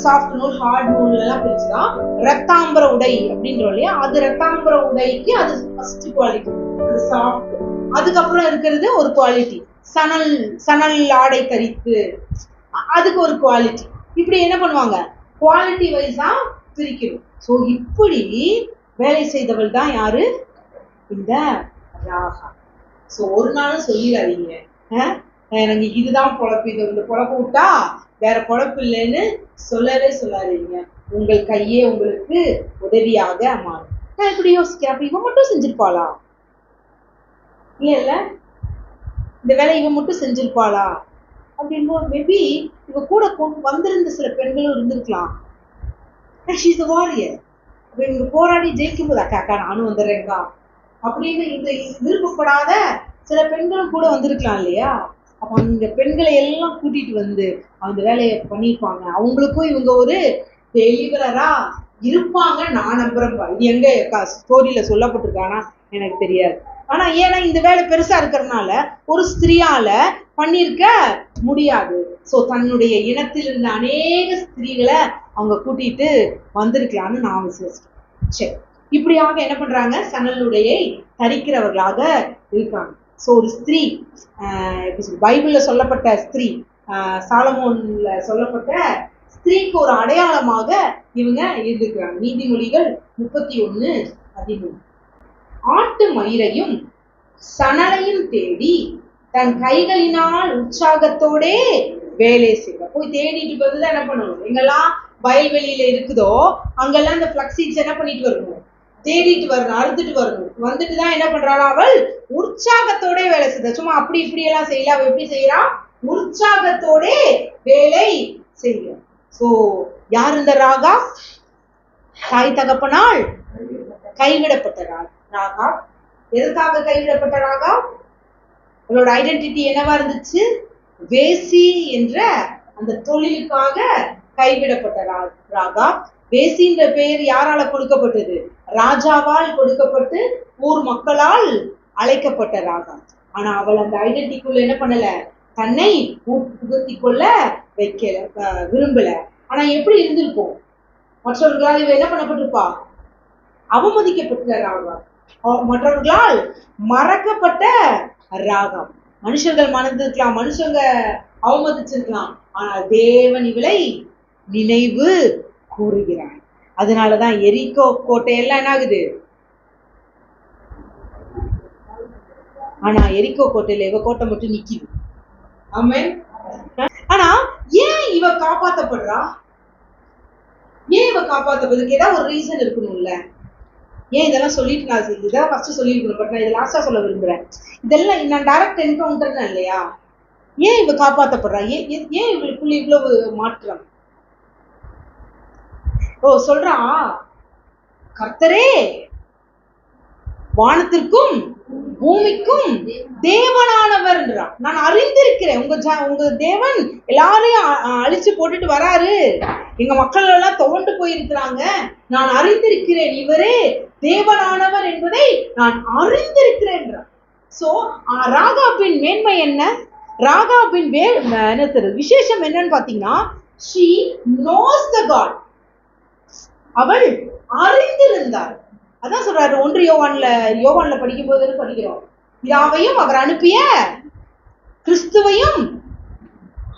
சாஃப்ட் நூல், ஹார்ட் நூல் எல்லாம் பிரிச்சுதான் ரத்தாம்பர உடை அப்படின்றோம் இல்லையா. அது ரத்தாம்பர உடைக்கு அது ஃபர்ஸ்ட் குவாலிட்டி, அது சாஃப்ட். அதுக்கப்புறம் இருக்கிறது ஒரு குவாலிட்டி, சணல் ஆடை தரித்து, அதுக்கு ஒரு குவாலிட்டி. இப்படி என்ன பண்ணுவாங்க, குவாலிட்டி வைஸா பிரிக்கணும். சோ இப்படி வேலை செய்தவள் தான் யாரு, இந்த ராகா. சோ ஒரு நாளும் சொல்லிடாதீங்க எனக்கு இதுதான் பொழப்பு, இந்த பொழப்பு விட்டா வேற பொழப்பு இல்லைன்னு சொல்லவே சொல்லாதீங்க. உங்கள் கையே உங்களுக்கு உதவியாக மாறும். நான் இப்படி யோசிக்கிறேன், அப்ப இவன் மட்டும் செஞ்சிருப்பாளா, இல்ல இந்த வேலை இவன் மட்டும் செஞ்சிருப்பாளா அப்படின்னு மேபி இவ கூட வந்திருந்த சில பெண்களும் இருந்திருக்கலாம். She's a warrior. அப்ப இவங்க போராடி ஜெயிக்கும் போது அக்கா நானும் வந்துடுறேன்க்கா அப்படின்னு இந்த விருப்பப்படாத சில பெண்களும் கூட வந்திருக்கலாம் இல்லையா. அப்ப அந்த பெண்களை எல்லாம் கூட்டிட்டு அந்த வேலையை பண்ணிருப்பாங்க. அவங்களுக்கும் இவங்க ஒரு டெலிவரரா இருப்பாங்க நான் நம்புறேன். இது எங்க ஸ்டோரியில சொல்லப்பட்டிருக்கானா எனக்கு தெரியாது. ஆனா ஏன்னா இந்த வேலை பெருசா இருக்கிறதுனால ஒரு ஸ்திரீயால பண்ணிருக்க முடியாது. சோ தன்னுடைய இனத்தில் இருந்த அநேக ஸ்திரீகளை அவங்க கூட்டிட்டு வந்திருக்கலாம்னு நான் விசுவாசிக்கிறேன். சரி, இப்படியாக என்ன பண்றாங்க, சணலுடையை தரிக்கிறவர்களாக இருக்காங்க. சோ ஒரு ஸ்திரீ, பைபிள்ல சொல்லப்பட்ட ஸ்திரீ, சாலமோன்ல சொல்லப்பட்ட ஸ்திரீக்கு ஒரு அடையாளமாக இவங்க இருந்திருக்கிறாங்க. நீதிமொழிகள் 31:13. ஆட்டு மயிரையும் சணலையும் தேடி தன் கைகளினால் உற்சாகத்தோடே வேலை செய்ய போய் தேடிட்டு போதுதான் என்ன பண்ணணும், எங்கெல்லாம் வயல்வெளியில இருக்குதோ அங்கெல்லாம் இந்த பிளக்ஸீட்ஸ் என்ன பண்ணிட்டு வரணும், தேடிட்டு வரணும், அறுத்துட்டு வரணும். வந்துட்டுதான் என்ன பண்றாளா, அவள் உற்சாகத்தோட வேலை செய்ய. சும்மா அப்படி இப்படி எல்லாம் செய்யல, அவள் எப்படி செய்யறா, உற்சாகத்தோட வேலை செய்ய. சோ யார் இந்த ராகா, தாய் தகப்பனால் கைவிடப்பட்ட ராகா. எதுக்காக கைவிடப்பட்ட ராகா, அவளோட ஐடென்டிட்டி என்னவா இருந்துச்சு, வேசி என்ற அந்த தொழிலுக்காக கைவிடப்பட்ட ராகா. வேசின்ற பெயர் யாரால கொடுக்கப்பட்டது, ராஜாவால் கொடுக்கப்பட்டு ஊர் மக்களால் அழைக்கப்பட்ட ராகா. ஆனா அவள் அந்த ஐடென்டிட்டிக்குள்ள என்ன பண்ணல, தன்னை புகுத்தி கொள்ள வைக்கல, விரும்பல. ஆனா எப்படி இருந்திருக்கும், மற்றவர்களால் இவ என்ன பண்ணப்பட்டிருப்பா, அவமதிக்கப்பட்ட ராகா, மற்றவர்களால் மறக்கப்பட்ட ராகா. மனுஷர்கள் மறந்திருக்கலாம், மனுஷங்க அவமதிச்சிருக்கலாம், ஆனால் தேவன் இவளை நினைவு கூறுகிறார். அதனாலதான் எரிகோ கோட்டையெல்லாம் என்ன ஆகுது, ஆனா எரிகோ கோட்டையில இவ கோட்டை மட்டும் நிக்குது. ஆமென். ஆனா ஏன் இவ காப்பாத்தப்படுறா, ஏன் இவ காப்பாத்தப்படுறதுக்கு ஏதாவது ஒரு ரீசன் இருக்கணும்ல. ஏன் இதெல்லாம் சொல்லிட்டு நான் இதான் ஃபர்ஸ்ட் சொல்லியிருக்கணும், பட் நான் இதை லாஸ்டா சொல்ல விரும்புறேன். இதெல்லாம் நான் டைரக்ட் என்கவுண்டர் தான் இல்லையா. ஏன் இவ காப்பாத்தப்படுறா, ஏன் இவளுக்குள்ள இவ்வளவு மாற்றம். சொல்றா, கர்த்தரே வானத்திற்கும் பூமிக்கும் தேவனானவர்ன்றான். நான் அறிந்திருக்கிறேன், உங்க தேவன் எல்லாரையும் அழிச்சு போட்டுட்டு வராரு, எங்க மக்கள் எல்லாம் துவண்டு போயிருக்கிறாங்க, நான் அறிந்திருக்கிறேன், இவரே தேவனானவர் என்பதை நான் அறிந்திருக்கிறேன். சோ ராகாபின் மேன்மை என்ன, ராகாபின் விசேஷம் என்னன்னு பாத்தீங்கன்னா, she knows the God. அவள் அறிந்திருந்தாள். அதான் சொல்றாரு 1 யோவான்ல படிக்கும் போது படிக்கிறோம், பிதாவையும் அவர் அனுப்பிய கிறிஸ்துவையும்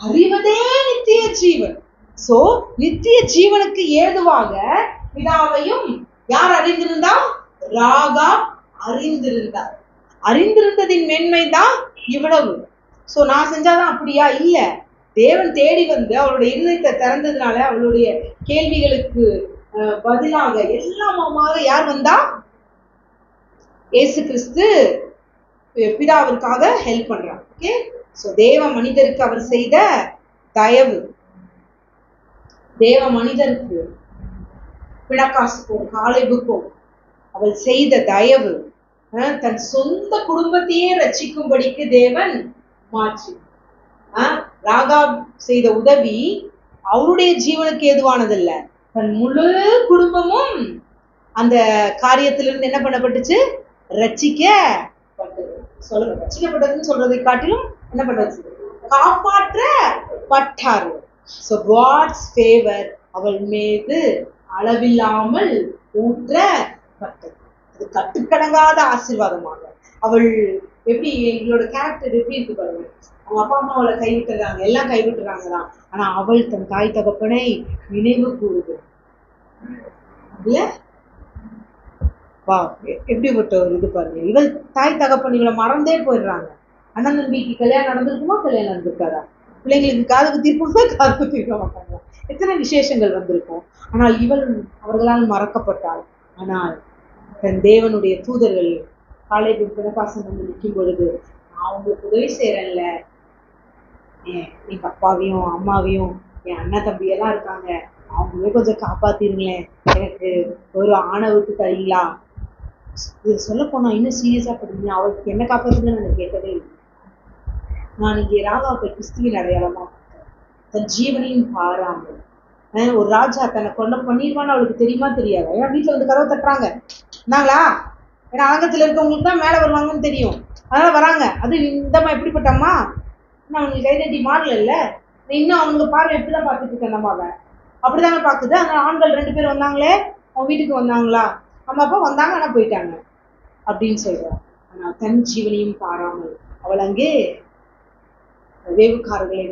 அறிவதே நித்திய ஜீவன். சோ நித்திய ஜீவனுக்கு ஏதுவாக பிதாவையும் யார் அறிந்திருந்தா, ராகா அறிந்திருந்தார். அறிந்திருந்ததின் மேன்மைதான் இவ்வளவு. சோ நான் செஞ்சாதான் அப்படியா, இல்ல, தேவன் தேடி வந்து அவளுடைய இருதயத்தை திறந்ததுனால, அவளுடைய கேள்விகளுக்கு பதிலாக எல்லாமாக யார் வந்தா? இயேசு கிறிஸ்து பிதாவிற்காக ஹெல்ப் பண்றாங்க. ஓகே, சோ தேவ மனிதருக்கு அவர் செய்த தயவு, தேவ மனிதருக்கு பிணக்காசுக்கும் காலேபுக்கும் அவள் செய்த தயவு, தன் சொந்த குடும்பத்தையே ரட்சிக்கும்படிக்கு தேவன் மாற்றி, ராகாப் செய்த உதவி அவருடைய ஜீவனுக்கு ஏதுவானதல்ல, தன் முழு குடும்பமும் அந்த காரியத்திலிருந்து என்ன பண்ணப்பட்டுச்சு? ரட்சிக்கப்பட்டது. ரட்சிக்கப்பட்டதுன்னு சொல்றதை காட்டிலும் என்ன பண்றது? காப்பாற்றப்பட்டார்கள். So God's favor அவள் மீது அளவில்லாமல் ஊற்றப்பட்டது. அது கட்டுக்கடங்காத ஆசீர்வாதமாக. அவள் எப்படி, எங்களோட கேரக்டர் எப்படி இருக்கு பாருங்க. அவங்க அப்பா அம்மா அவளை கைவிட்டுறாங்க, எல்லாம் கைவிட்டுறாங்க தான். ஆனா அவள் தன் தாய் தகப்பனை நினைவு கூறுது இல்ல? வா, எப்படிப்பட்ட ஒரு இது பாருங்க. இவள் தாய் தகப்பன் இவளை மறந்தே போயிடுறாங்க. அண்ணன் தம்பிக்கு கல்யாணம் நடந்திருக்குமா? கல்யாணம் நடந்திருக்காரா? பிள்ளைங்களுக்கு காதுக்கு தீர்ப்பாங்க, காதுக்கு தீர்க்க மாட்டாங்க. எத்தனை விசேஷங்கள் வந்திருக்கும். ஆனால் இவள் அவர்களால் மறக்கப்பட்டாள். ஆனால் தன் தேவனுடைய தூதர்கள் காலேபு பிணக்காசம் வந்து நிற்கும் பொழுது, நான் உங்களுக்கு உதவி செய்யறேன்ல, எங்க அப்பாவையும் அம்மாவையும் என் அண்ணன் தம்பியெல்லாம் இருக்காங்க, அவங்களே கொஞ்சம் காப்பாத்திருங்களேன், எனக்கு ஒரு ஆணை விட்டு தரீங்களா? இது சொல்ல போனா இன்னும் சீரியஸா படிங்க, அவளுக்கு என்ன காப்பாத்துங்கன்னு எனக்கு கேட்கவே இல்லை. நான் இங்கே ராகாவை கிறிஸ்துவின் அடையாளமா தன் ஜீவனையும் பாராமல், ஒரு ராஜா தன்னை கொண்ட பண்ணிடுவான்னு அவளுக்கு தெரியுமா தெரியாது. ஏன்னா வீட்டுல வந்து கதவை தட்டுறாங்க, என்னங்களா? ஏன்னா அலங்கத்துல இருக்கவங்களுக்கு தான் மேல வருவாங்கன்னு தெரியும், அதனால வராங்க. அது இந்தம்மா எப்படிப்பட்டம்மா, இன்னும் அவங்களுக்கு கைதட்டி மாறல இல்ல, இன்னும் அவங்களுக்கு பார்வை எப்படிதான் பார்த்துட்டு இருக்க அம்மாவை, அப்படிதாங்க பாக்குது. அந்த ஆண்கள் 2 பேர் வந்தாங்களே, அவன் வீட்டுக்கு வந்தாங்களா? அம்மா அப்பா வந்தாங்க, ஆனா போயிட்டாங்க அப்படின்னு சொல்றான். ஆனா தன் ஜீவனையும் பாராமல் அவள் அங்கே வேவுக்காரர்களை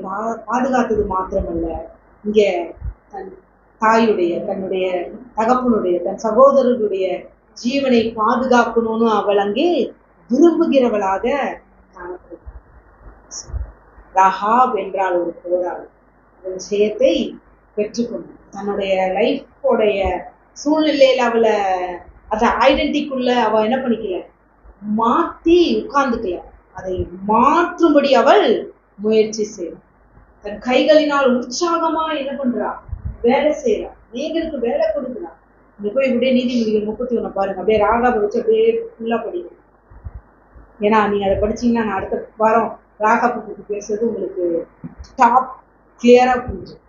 பாதுகாத்தது மாத்திரமல்ல, இங்க தன் தாயுடைய, தன்னுடைய தகப்பனுடைய, தன் சகோதரர்களுடைய ஜீவனை பாதுகாக்கணும்னு அவள் அங்கே விரும்புகிறவளாக காணப்படுகிறாள். ரஹாப் என்றால் ஒரு போராள். அவள் விஷயத்தை பெற்றுக்கொண்டு தன்னுடைய லைஃபோடைய சூழ்நிலையில அவளை அந்த ஐடென்டிக்குள்ள அவ என்ன பண்ணிக்கல, மாத்தி உட்கார்ந்துக்கல, அதை மாற்றும்படி அவள் முயற்சி செய்யறான். தன் கைகளினால் உற்சாகமா என்ன பண்றா, வேலை செய்யறா, நேர்களுக்கு வேலை கொடுக்குறா. இங்க போய் இப்படியே நீதிமொழிகள் 31 பாருங்க, அப்படியே ராகாவை வச்சு அப்படியே ஃபுல்லா படிக்கணும். ஏன்னா நீங்க அதை படிச்சீங்கன்னா நான் அடுத்த வாரம் ராகாவை பத்தி பேசுறது உங்களுக்கு டாப் கிளியரா புரிஞ்சும்.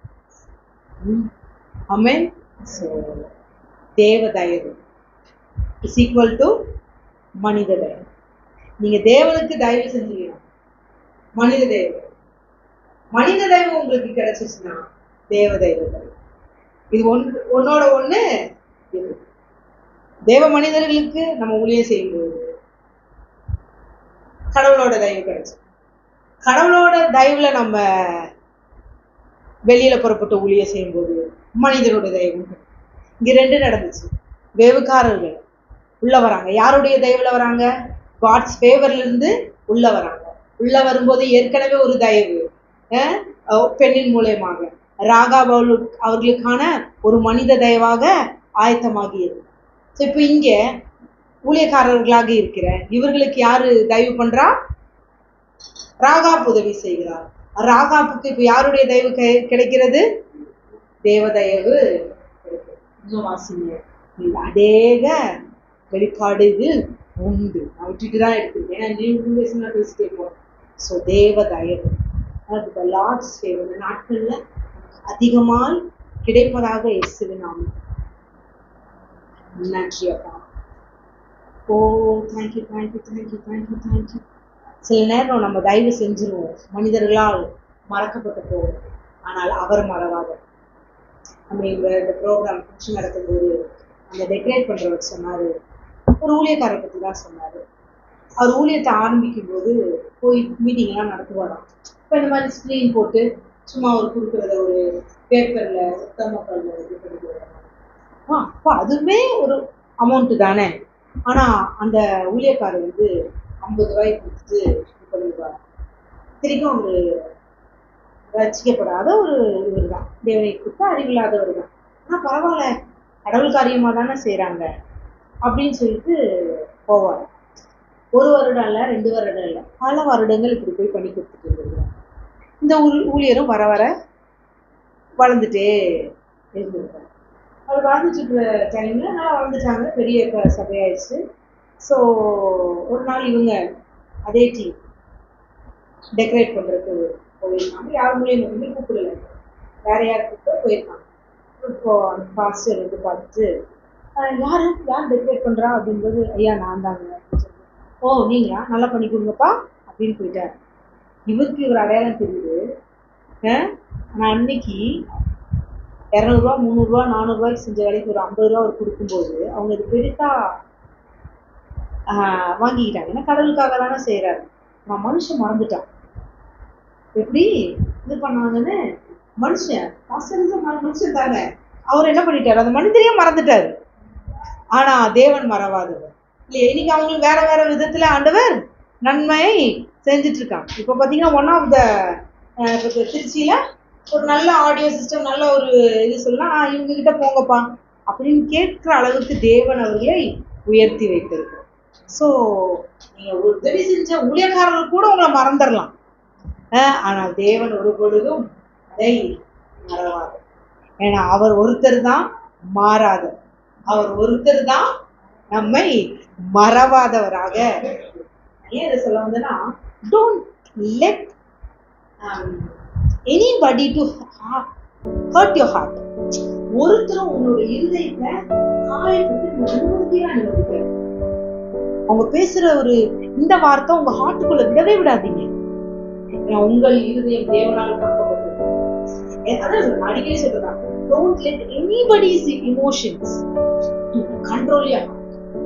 ஆமென். தேவ தயவு இஸ் ஈக்குவல் டு மனித தயவு. நீங்க தேவனுக்கு தயவு செஞ்சீங்கன்னா மனித தயவு, மனித தயவு உங்களுக்கு கிடைச்சிச்சுன்னா தேவ தயவு. இது ஒன்னோட ஒண்ணு. தேவ மனிதர்களுக்கு நம்ம ஊழியம் செய்யும்போது கடவுளோட தயவு கிடைச்சு, கடவுளோட தயவுல நம்ம வெளியில புறப்பட்டு ஊழியம் செய்யும்போது மனிதனோட தயவு. இங்க 2 நடந்துச்சு. வேவுக்காரர்கள் உள்ள வராங்க, யாருடைய தயவுல வராங்க? காட்ஸ் ஃபேவர்ல இருந்து உள்ள வராங்க. உள்ள வரும்போது ஏற்கனவே ஒரு தயவு பெண்ணின் மூலயமாக ராகாப் அவர்களுக்கான ஒரு மனித தயவாக ஆயத்தமாகியது. ஸோ இப்போ இங்க ஊழியக்காரர்களாக இருக்கிற இவர்களுக்கு யாரு தயவு பண்றா? ராகாப் உதவி செய்கிறார். ராகாப்புக்கு இப்ப யாருடைய தயவு கிடைக்கிறது? தேவ தயவு. இன்னும் வாசிங்க, அநேக வெளிப்பாடு இது உண்டு. நான் விட்டுட்டுதான் எடுத்துருக்கேன், ஏன்னா நீங்க பேசிட்டே போறோம். ஸோ தேவ தயவு, லார்ட்ஸ் ஃபேவர் இந்த நாட்கள்ல அதிகமாய் கிடைப்பதாக இயேசுவின் நாமத்தில் நன்றி அப்பா. ஓ thank you thank you thank you thank you thank you. சில நேரம் நம்ம தயவு செஞ்சிருவோம், மனிதர்களால் மறக்கப்பட்டு போவோம், ஆனால் அவர் மறவாத. நம்ம இந்த ப்ரோக்ராம் ஃபங்க்ஷன் நடக்கும்போது அந்த டெக்கரேட் பண்றவர் சொன்னாரு, ஒரு ஊழியக்காரை பத்தி தான் சொன்னாரு. அவர் ஊழியத்தை ஆரம்பிக்கும் போது போய் மீட்டிங் எல்லாம் நடத்துவாராம். இப்போ இந்த மாதிரி ஸ்க்ரீன் போட்டு சும்மா ஒரு கொடுக்குறத ஒரு பேப்பர்ல தெர்மோகால்ல இது பண்ணிட்டு அப்போ அதுவே ஒரு அமௌண்ட் தானே. ஆனா அந்த ஊழியக்காரர் வந்து 50 ரூபாய் கொடுத்துட்டு இது பண்ணிடுவார். திருக்கும் ஒரு ரசிக்கப்படாத ஒரு இவர் தான், தேவனை கொடுத்த அறிவில்லாதவர் தான். ஆனா பரவாயில்ல, கடவுள் காரியமா தானே செய்யறாங்க அப்படின்னு சொல்லிட்டு போவார். 1 வருடம் இல்ல, 2 வருடம் இல்ல, பல வருடங்கள் இப்படி போய் பண்ணி கொடுத்துட்டு இருந்திருக்காங்க. இந்த ஊழியரும் வர வர வளர்ந்துட்டே இருந்திருக்காங்க. அவர் வளர்ந்துட்டு இருக்கிற டைம்ல நல்லா வளர்ந்துட்டாங்க, பெரிய சபையாயிடுச்சு. ஸோ ஒரு நாள் இவங்க அதே டீம் டெக்கரேட் பண்றதுக்கு போயிருக்காங்க. யார் மூலியமா கூப்பிடல, வேற யார் கூப்பிட்டு போயிருக்காங்க. இப்போ அந்த பாஸ்டர் வந்து பார்த்துட்டு யார் டெக்கரேட் பண்றா அப்படின்றது, ஐயா நான் தாங்க அப்படின்னு சொல்லி, ஓ நீங்களா, நல்லா பண்ணி கொடுங்கப்பா அப்படின்னு போயிட்டார். இவருக்கு இவர் அடையாளம் தெரியுது. ஆனால் அன்னைக்கு 200 ரூபா 300 ரூபா 400 ரூபாய்க்கு செஞ்ச வேலைக்கு ஒரு 50 ரூபா அவர் கொடுக்கும்போது அவங்க இது பெருசா வாங்கிக்கிட்டாங்க. ஏன்னா கடவுளுக்காக தானே செய்யறாரு. நான் மனுஷன் மறந்துட்டான் எப்படி இது பண்ணாங்கன்னு. மனுஷன் தானே, அவர் என்ன பண்ணிட்டாரு, அந்த மனிதரையே மறந்துட்டாரு. ஆனா தேவன் மறவாதவர் இல்லையா? இன்னைக்கு அவங்களுக்கு வேற வேற விதத்துல ஆண்டவர் நன்மையை செஞ்சுட்டு இருக்காங்க. இப்ப பாத்தீங்கன்னா ஒன் ஆஃப் த திருச்சியில ஒரு நல்ல ஆடியோ சிஸ்டம், நல்ல ஒரு இது சொல்லலாம், இவங்க கிட்ட போங்கப்பா அப்படின்னு கேட்கிற அளவுக்கு தேவன் அவர்களை உயர்த்தி வைத்திருக்கிறார். ஸோ நீங்க உதவி செஞ்ச ஊழியக்காரர்கள் கூட உங்களை மறந்துடலாம், ஆனால் தேவன் ஒரு பொழுதும் அதை மறவாது. ஏன்னா அவர் ஒருத்தர் தான் மாறாதவர், அவர் ஒருத்தர் தான் நம்மை மறவாதவராக. ஏன் இதை சொல்ல வந்தேன்னா, don't let anybody to hurt your heart. ஒருத்தரும் உங்களோட இருதயத்தை காயப்பட்டு அனுமதிக்க. அவங்க பேசுற ஒரு இந்த வார்த்தை உங்க ஹார்ட்டுக்குள்ள விடவே விடாதீங்க. உங்கள் இருதயம் தேவனால் காக்கப்பட்டது. அடிக்கடி சொல்றதா, don't let anybody's emotions to control your heart.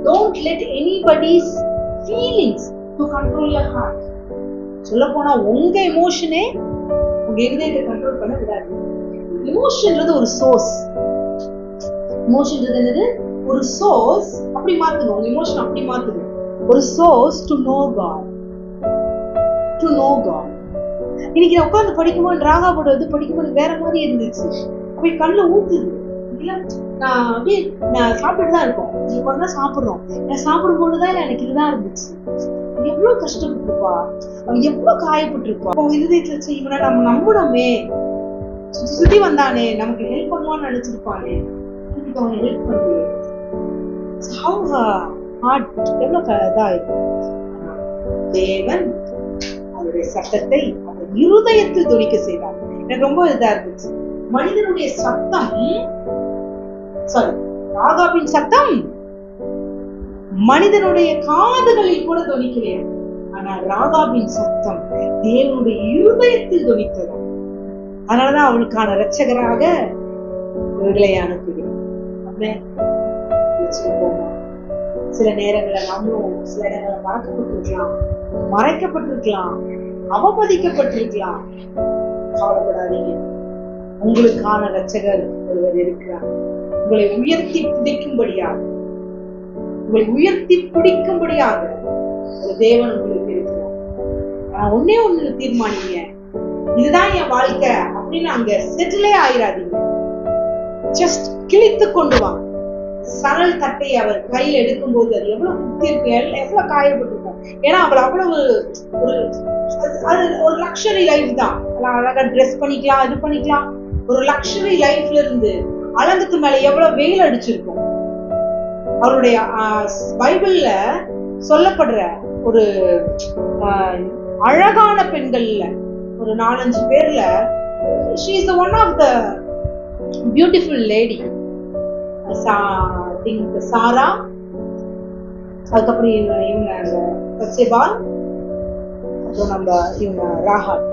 Don't let anybody's feelings to control your heart. சொல்ல போனா உங்க எமோஷனே உங்க இருதயத்தை கண்ட்ரோல் பண்ண விடாது. எமோஷன்றது ஒரு சோர்ஸ். எமோஷன்றது என்னது? ஒரு சோர்ஸ். அப்படி மாத்துங்க உங்க எமோஷன், அப்படி மாத்துங்க. ஒரு source to know God. To know God. இன்னைக்கு நான் உட்காந்து படிக்கும்போது ராகாவோட இது படிக்கும்போது வேற மாதிரி இருந்துச்சு. அப்படி கண்ணுல ஊத்துது. நான் அப்படியே நான் சாப்பிட்டுட்டு தான் இருக்கோம், இப்ப சாப்பிடுறோம். நான் சாப்பிடும் போதுதான் எனக்கு இதுதான் இருந்துச்சு. எவ்வளவு கஷ்டப்பட்டிருப்பா, அவன் எவ்வளவு காயப்பட்டிருப்பா. அவங்க இருதயத்துல வச்சு இவனை நம்ம நம்பணுமே, சுத்தி வந்தானே நமக்கு ஹெல்ப் பண்ணுவான்னு நினைச்சிருப்பானே, இன்னைக்கு அவனை ஹெல்ப் பண்ணலையே. எவ்வளவு இதாயிருக்கும். தேவன் அவருடைய சத்தத்தை அந்த இருதயத்தில் துணிக்க செய்தார். எனக்கு ரொம்ப இதா இருந்துச்சு. மனிதனுடைய சத்தம், ராகாவின் சத்தம் மனிதனுடைய காதுகளில் கூட துணிக்கலையா, ஆனால் ராகாவின் சத்தம் தேவனுடைய இருதயத்தில் துணித்ததா. அதனாலதான் அவளுக்கான இரட்சகராக இவர்களை அனுப்புகிறோம். சில நேரங்களில் நம்மளும் சில இடங்களை மறக்கப்பட்டிருக்கலாம், மறைக்கப்பட்டிருக்கலாம், அவமதிக்கப்பட்டிருக்கலாம். கவலைப்படாதீங்க, உங்களுக்கான இரட்சகர் ஒருவர் இருக்கிறார். உங்களை உயர்த்தி பிடிக்கும்படியாக, உங்களை உயர்த்தி பிடிக்கும்படியாக ஒரு தேவன் உங்களுக்கு இருக்கிறார். ஆனா ஒன்னே ஒண்ணு தீர்மானிங்க, இதுதான் என் வாழ்க்கை அப்படின்னு அங்க செட்டிலே ஆயிராதீங்க. ஜஸ்ட் கிழித்து கொண்டு வாங்க. சணல் தட்டை அவர் கையில் எடுக்கும் போது அது எவ்வளவு குத்தி இருக்கு, எவ்வளவு காயப்பட்டிருக்கும். ஏன்னா அவள் அவ்வளவு ஒரு லக்ஸரி லைஃப் தான். அழகா ட்ரெஸ் பண்ணிக்கலாம், இது பண்ணிக்கலாம். ஒரு லக்ஸரி லைஃப்ல இருந்து அலங்கத்து மேல எவ்வளவு வெயில் அடிச்சிருக்கும். அவருடைய பைபிள்ல சொல்லப்படுற ஒரு அழகான பெண்கள்ல ஒரு 4-5 பேர்ல she is the one of the beautiful lady. சாரா, அதுக்கப்புறம் இவங்க பத்சேபால், அப்புறம் நம்ம இவங்க ராகாப்,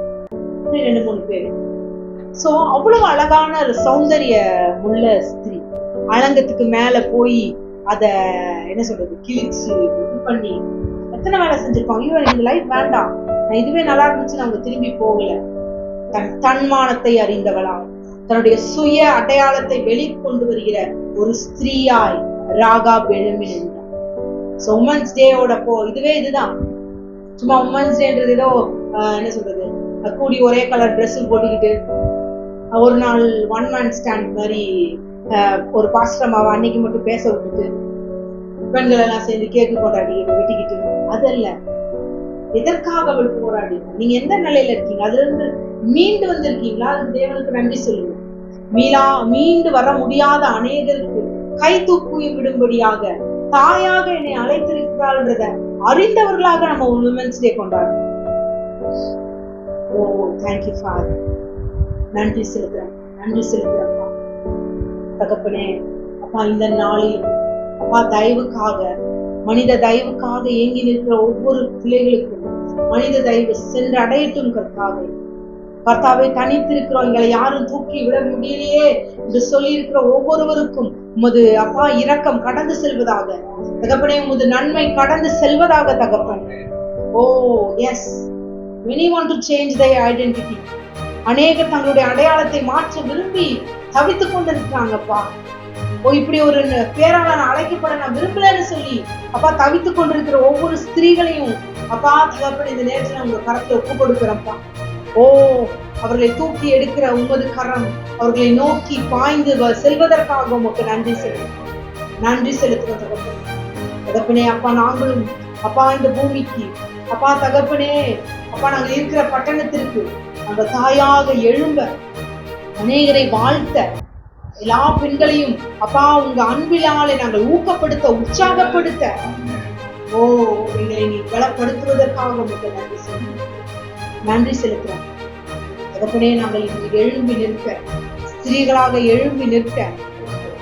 2-3 பேர். சோ அவ்வளவு அழகான ஒரு சௌந்தரிய உள்ள ஸ்திரீ. அலங்கத்துக்கு மேல போய் அத என்ன சொல்றது, கிழிச்சு இது பண்ணி எத்தனை வேலை செஞ்சிருப்பாங்க. ஐயோ எனக்கு லைஃப் வேண்டாம், நான் இதுவே நல்லா இருந்துச்சு, அவங்க திரும்பி போகல. தன் தன்மானத்தை அறிந்தவளா, தன்னுடைய சுய அடையாளத்தை வெளிக்கொண்டு வருகிற ஒரு ஸ்திரீயாய் ராகாப் எழும்பி நின்றார். உமன்ஸ் டேயோட இதுவே இதுதான். சும்மா உமன்ஸ் டேன்றது ஏதோ என்ன சொல்றது, கூடி ஒரே கலர் ட்ரெஸ் போட்டுக்கிட்டு ஒரு நாள் ஒன் மேன் ஸ்டாண்ட் மாதிரி ஒரு பாஸ்டமாவை அன்னைக்கு மட்டும் பேச விட்டுட்டு பெண்கள் எல்லாம் சேர்ந்து கேக்கு கொண்டாடி வெட்டிக்கிட்டு அதல்ல. எதற்காக அவள் போராடி? நீங்க எந்த நிலையில இருக்கீங்க? அதுல இருந்து மீண்டு வந்திருக்கீங்களா? அதுக்கு தேவனுக்கு நன்றி சொல்லுங்க. மீண்டு வர முடியாத அநேகருக்கு கை தூக்கி விடும்படியாக தாயாக என்னை அழைத்திருக்கிறாள்ன்றத அறிந்தவர்களாக நம்ம உமன்ஸ் டே கொண்டாடுறோம். ஓ தேங்க்யூ ஃபாதர். நன்றி செலுத்துறேன், நன்றி செலுத்துறப்பா. தகப்பனே அப்பா, இந்த நாளில் அப்பா தயவுக்காக, மனித தயவுக்காக ஏங்கி நிற்கிற ஒவ்வொரு பிள்ளைகளுக்கும் மனித தயவு சென்று அடையட்டும் கர்த்தாவே. கர்த்தாவை தனித்திருக்கிறோம், எங்களை யாரும் தூக்கி விட முடியலையே என்று சொல்லி இருக்கிற ஒவ்வொருவருக்கும் உமது அப்பா இரக்கம் கடந்து செல்வதாக தகப்பனே, உமது நன்மை கடந்து செல்வதாக தகப்பன். ஓ S, many want to change their identity. அநேகர் தங்களுடைய அடையாளத்தை மாற்ற விரும்பி தவித்துக் கொண்டிருக்கிறாங்கப்பா. ஓ இப்படி ஒரு பேரால நான் அழைக்கப்பட நான் விரும்பலன்னு சொல்லி அப்பா தவித்துக் கொண்டிருக்கிற ஒவ்வொரு ஸ்திரீகளையும் அப்பா தகப்பன் இந்த நேரத்துல உங்க கரத்துல ஒப்பு கொடுக்கிறப்பா. ஓ அவர்களை தூக்கி எடுக்கிற உமது கரம் அவர்களை நோக்கி பாய்ந்து செல்வதற்காக உமக்கு நன்றி செலுத்தும், நன்றி செலுத்துவோம் தகப்பனே. தகப்பனே அப்பா, நாங்களும் அப்பா இந்த பூமிக்கு அப்பா தகப்பனே அப்பா நாங்கள் இருக்கிற பட்டணத்திற்கு அந்த தாயாக எழும்ப அநேகரை வாழ்த்த எல்லா பெண்களையும் அப்பா உங்க அன்பிலாலே நாங்கள் ஊக்கப்படுத்த உற்சாகப்படுத்த ஓ எங்களை நீ பலப்படுத்துவதற்காக உங்களுக்கு நன்றி செலுத்துகிறோம், நன்றி செலுத்துறோம் தகப்பனே. நாங்கள் இங்கு எழும்பி நிற்க, ஸ்திரீகளாக எழும்பி நிற்க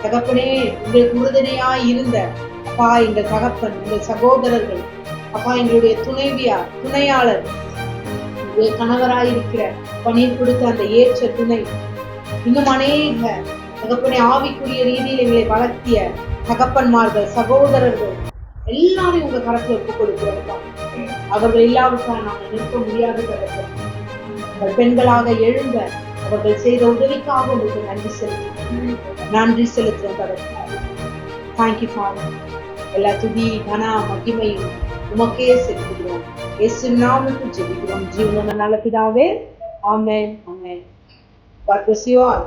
தகப்பனே உங்களுக்கு உறுதுணையாய் இருந்த அப்பா எங்கள் தகப்பன், எங்கள் சகோதரர்கள் அப்பா, எங்களுடைய துணைவியார், துணையாளர், கணவராயிருக்கிற பணியில் கொடுத்த அந்த ஏற்ற துணை, இன்னும் அநேக தகப்பனை ஆவிக்குரிய ரீதியில் எங்களை வளர்த்திய தகப்பன்மார்கள், சகோதரர்கள் எல்லாரையும் உங்க கரத்துல ஒப்பு கொடுக்கிறப்பா. அவர்கள் இல்லாவிட்டால் நாங்கள் நிற்க முடியாது தகப்பன். உங்கள் பெண்களாக எழுந்த அவர்கள் செய்த உதவிக்காக உங்களுக்கு நன்றி செலுத்துகிறோம், நன்றி செலுத்துகிறோம் தகப்பன். Thank you father. எல்லா துதி கன மகிமையும் உமக்கே செலுத்துகிறோம். இயேசு நாமத்தில் ஜெபிக்கிறோம் ஜீவனுள்ள நல்ல பிதாவே. ஆமென், ஆமென். God bless you all.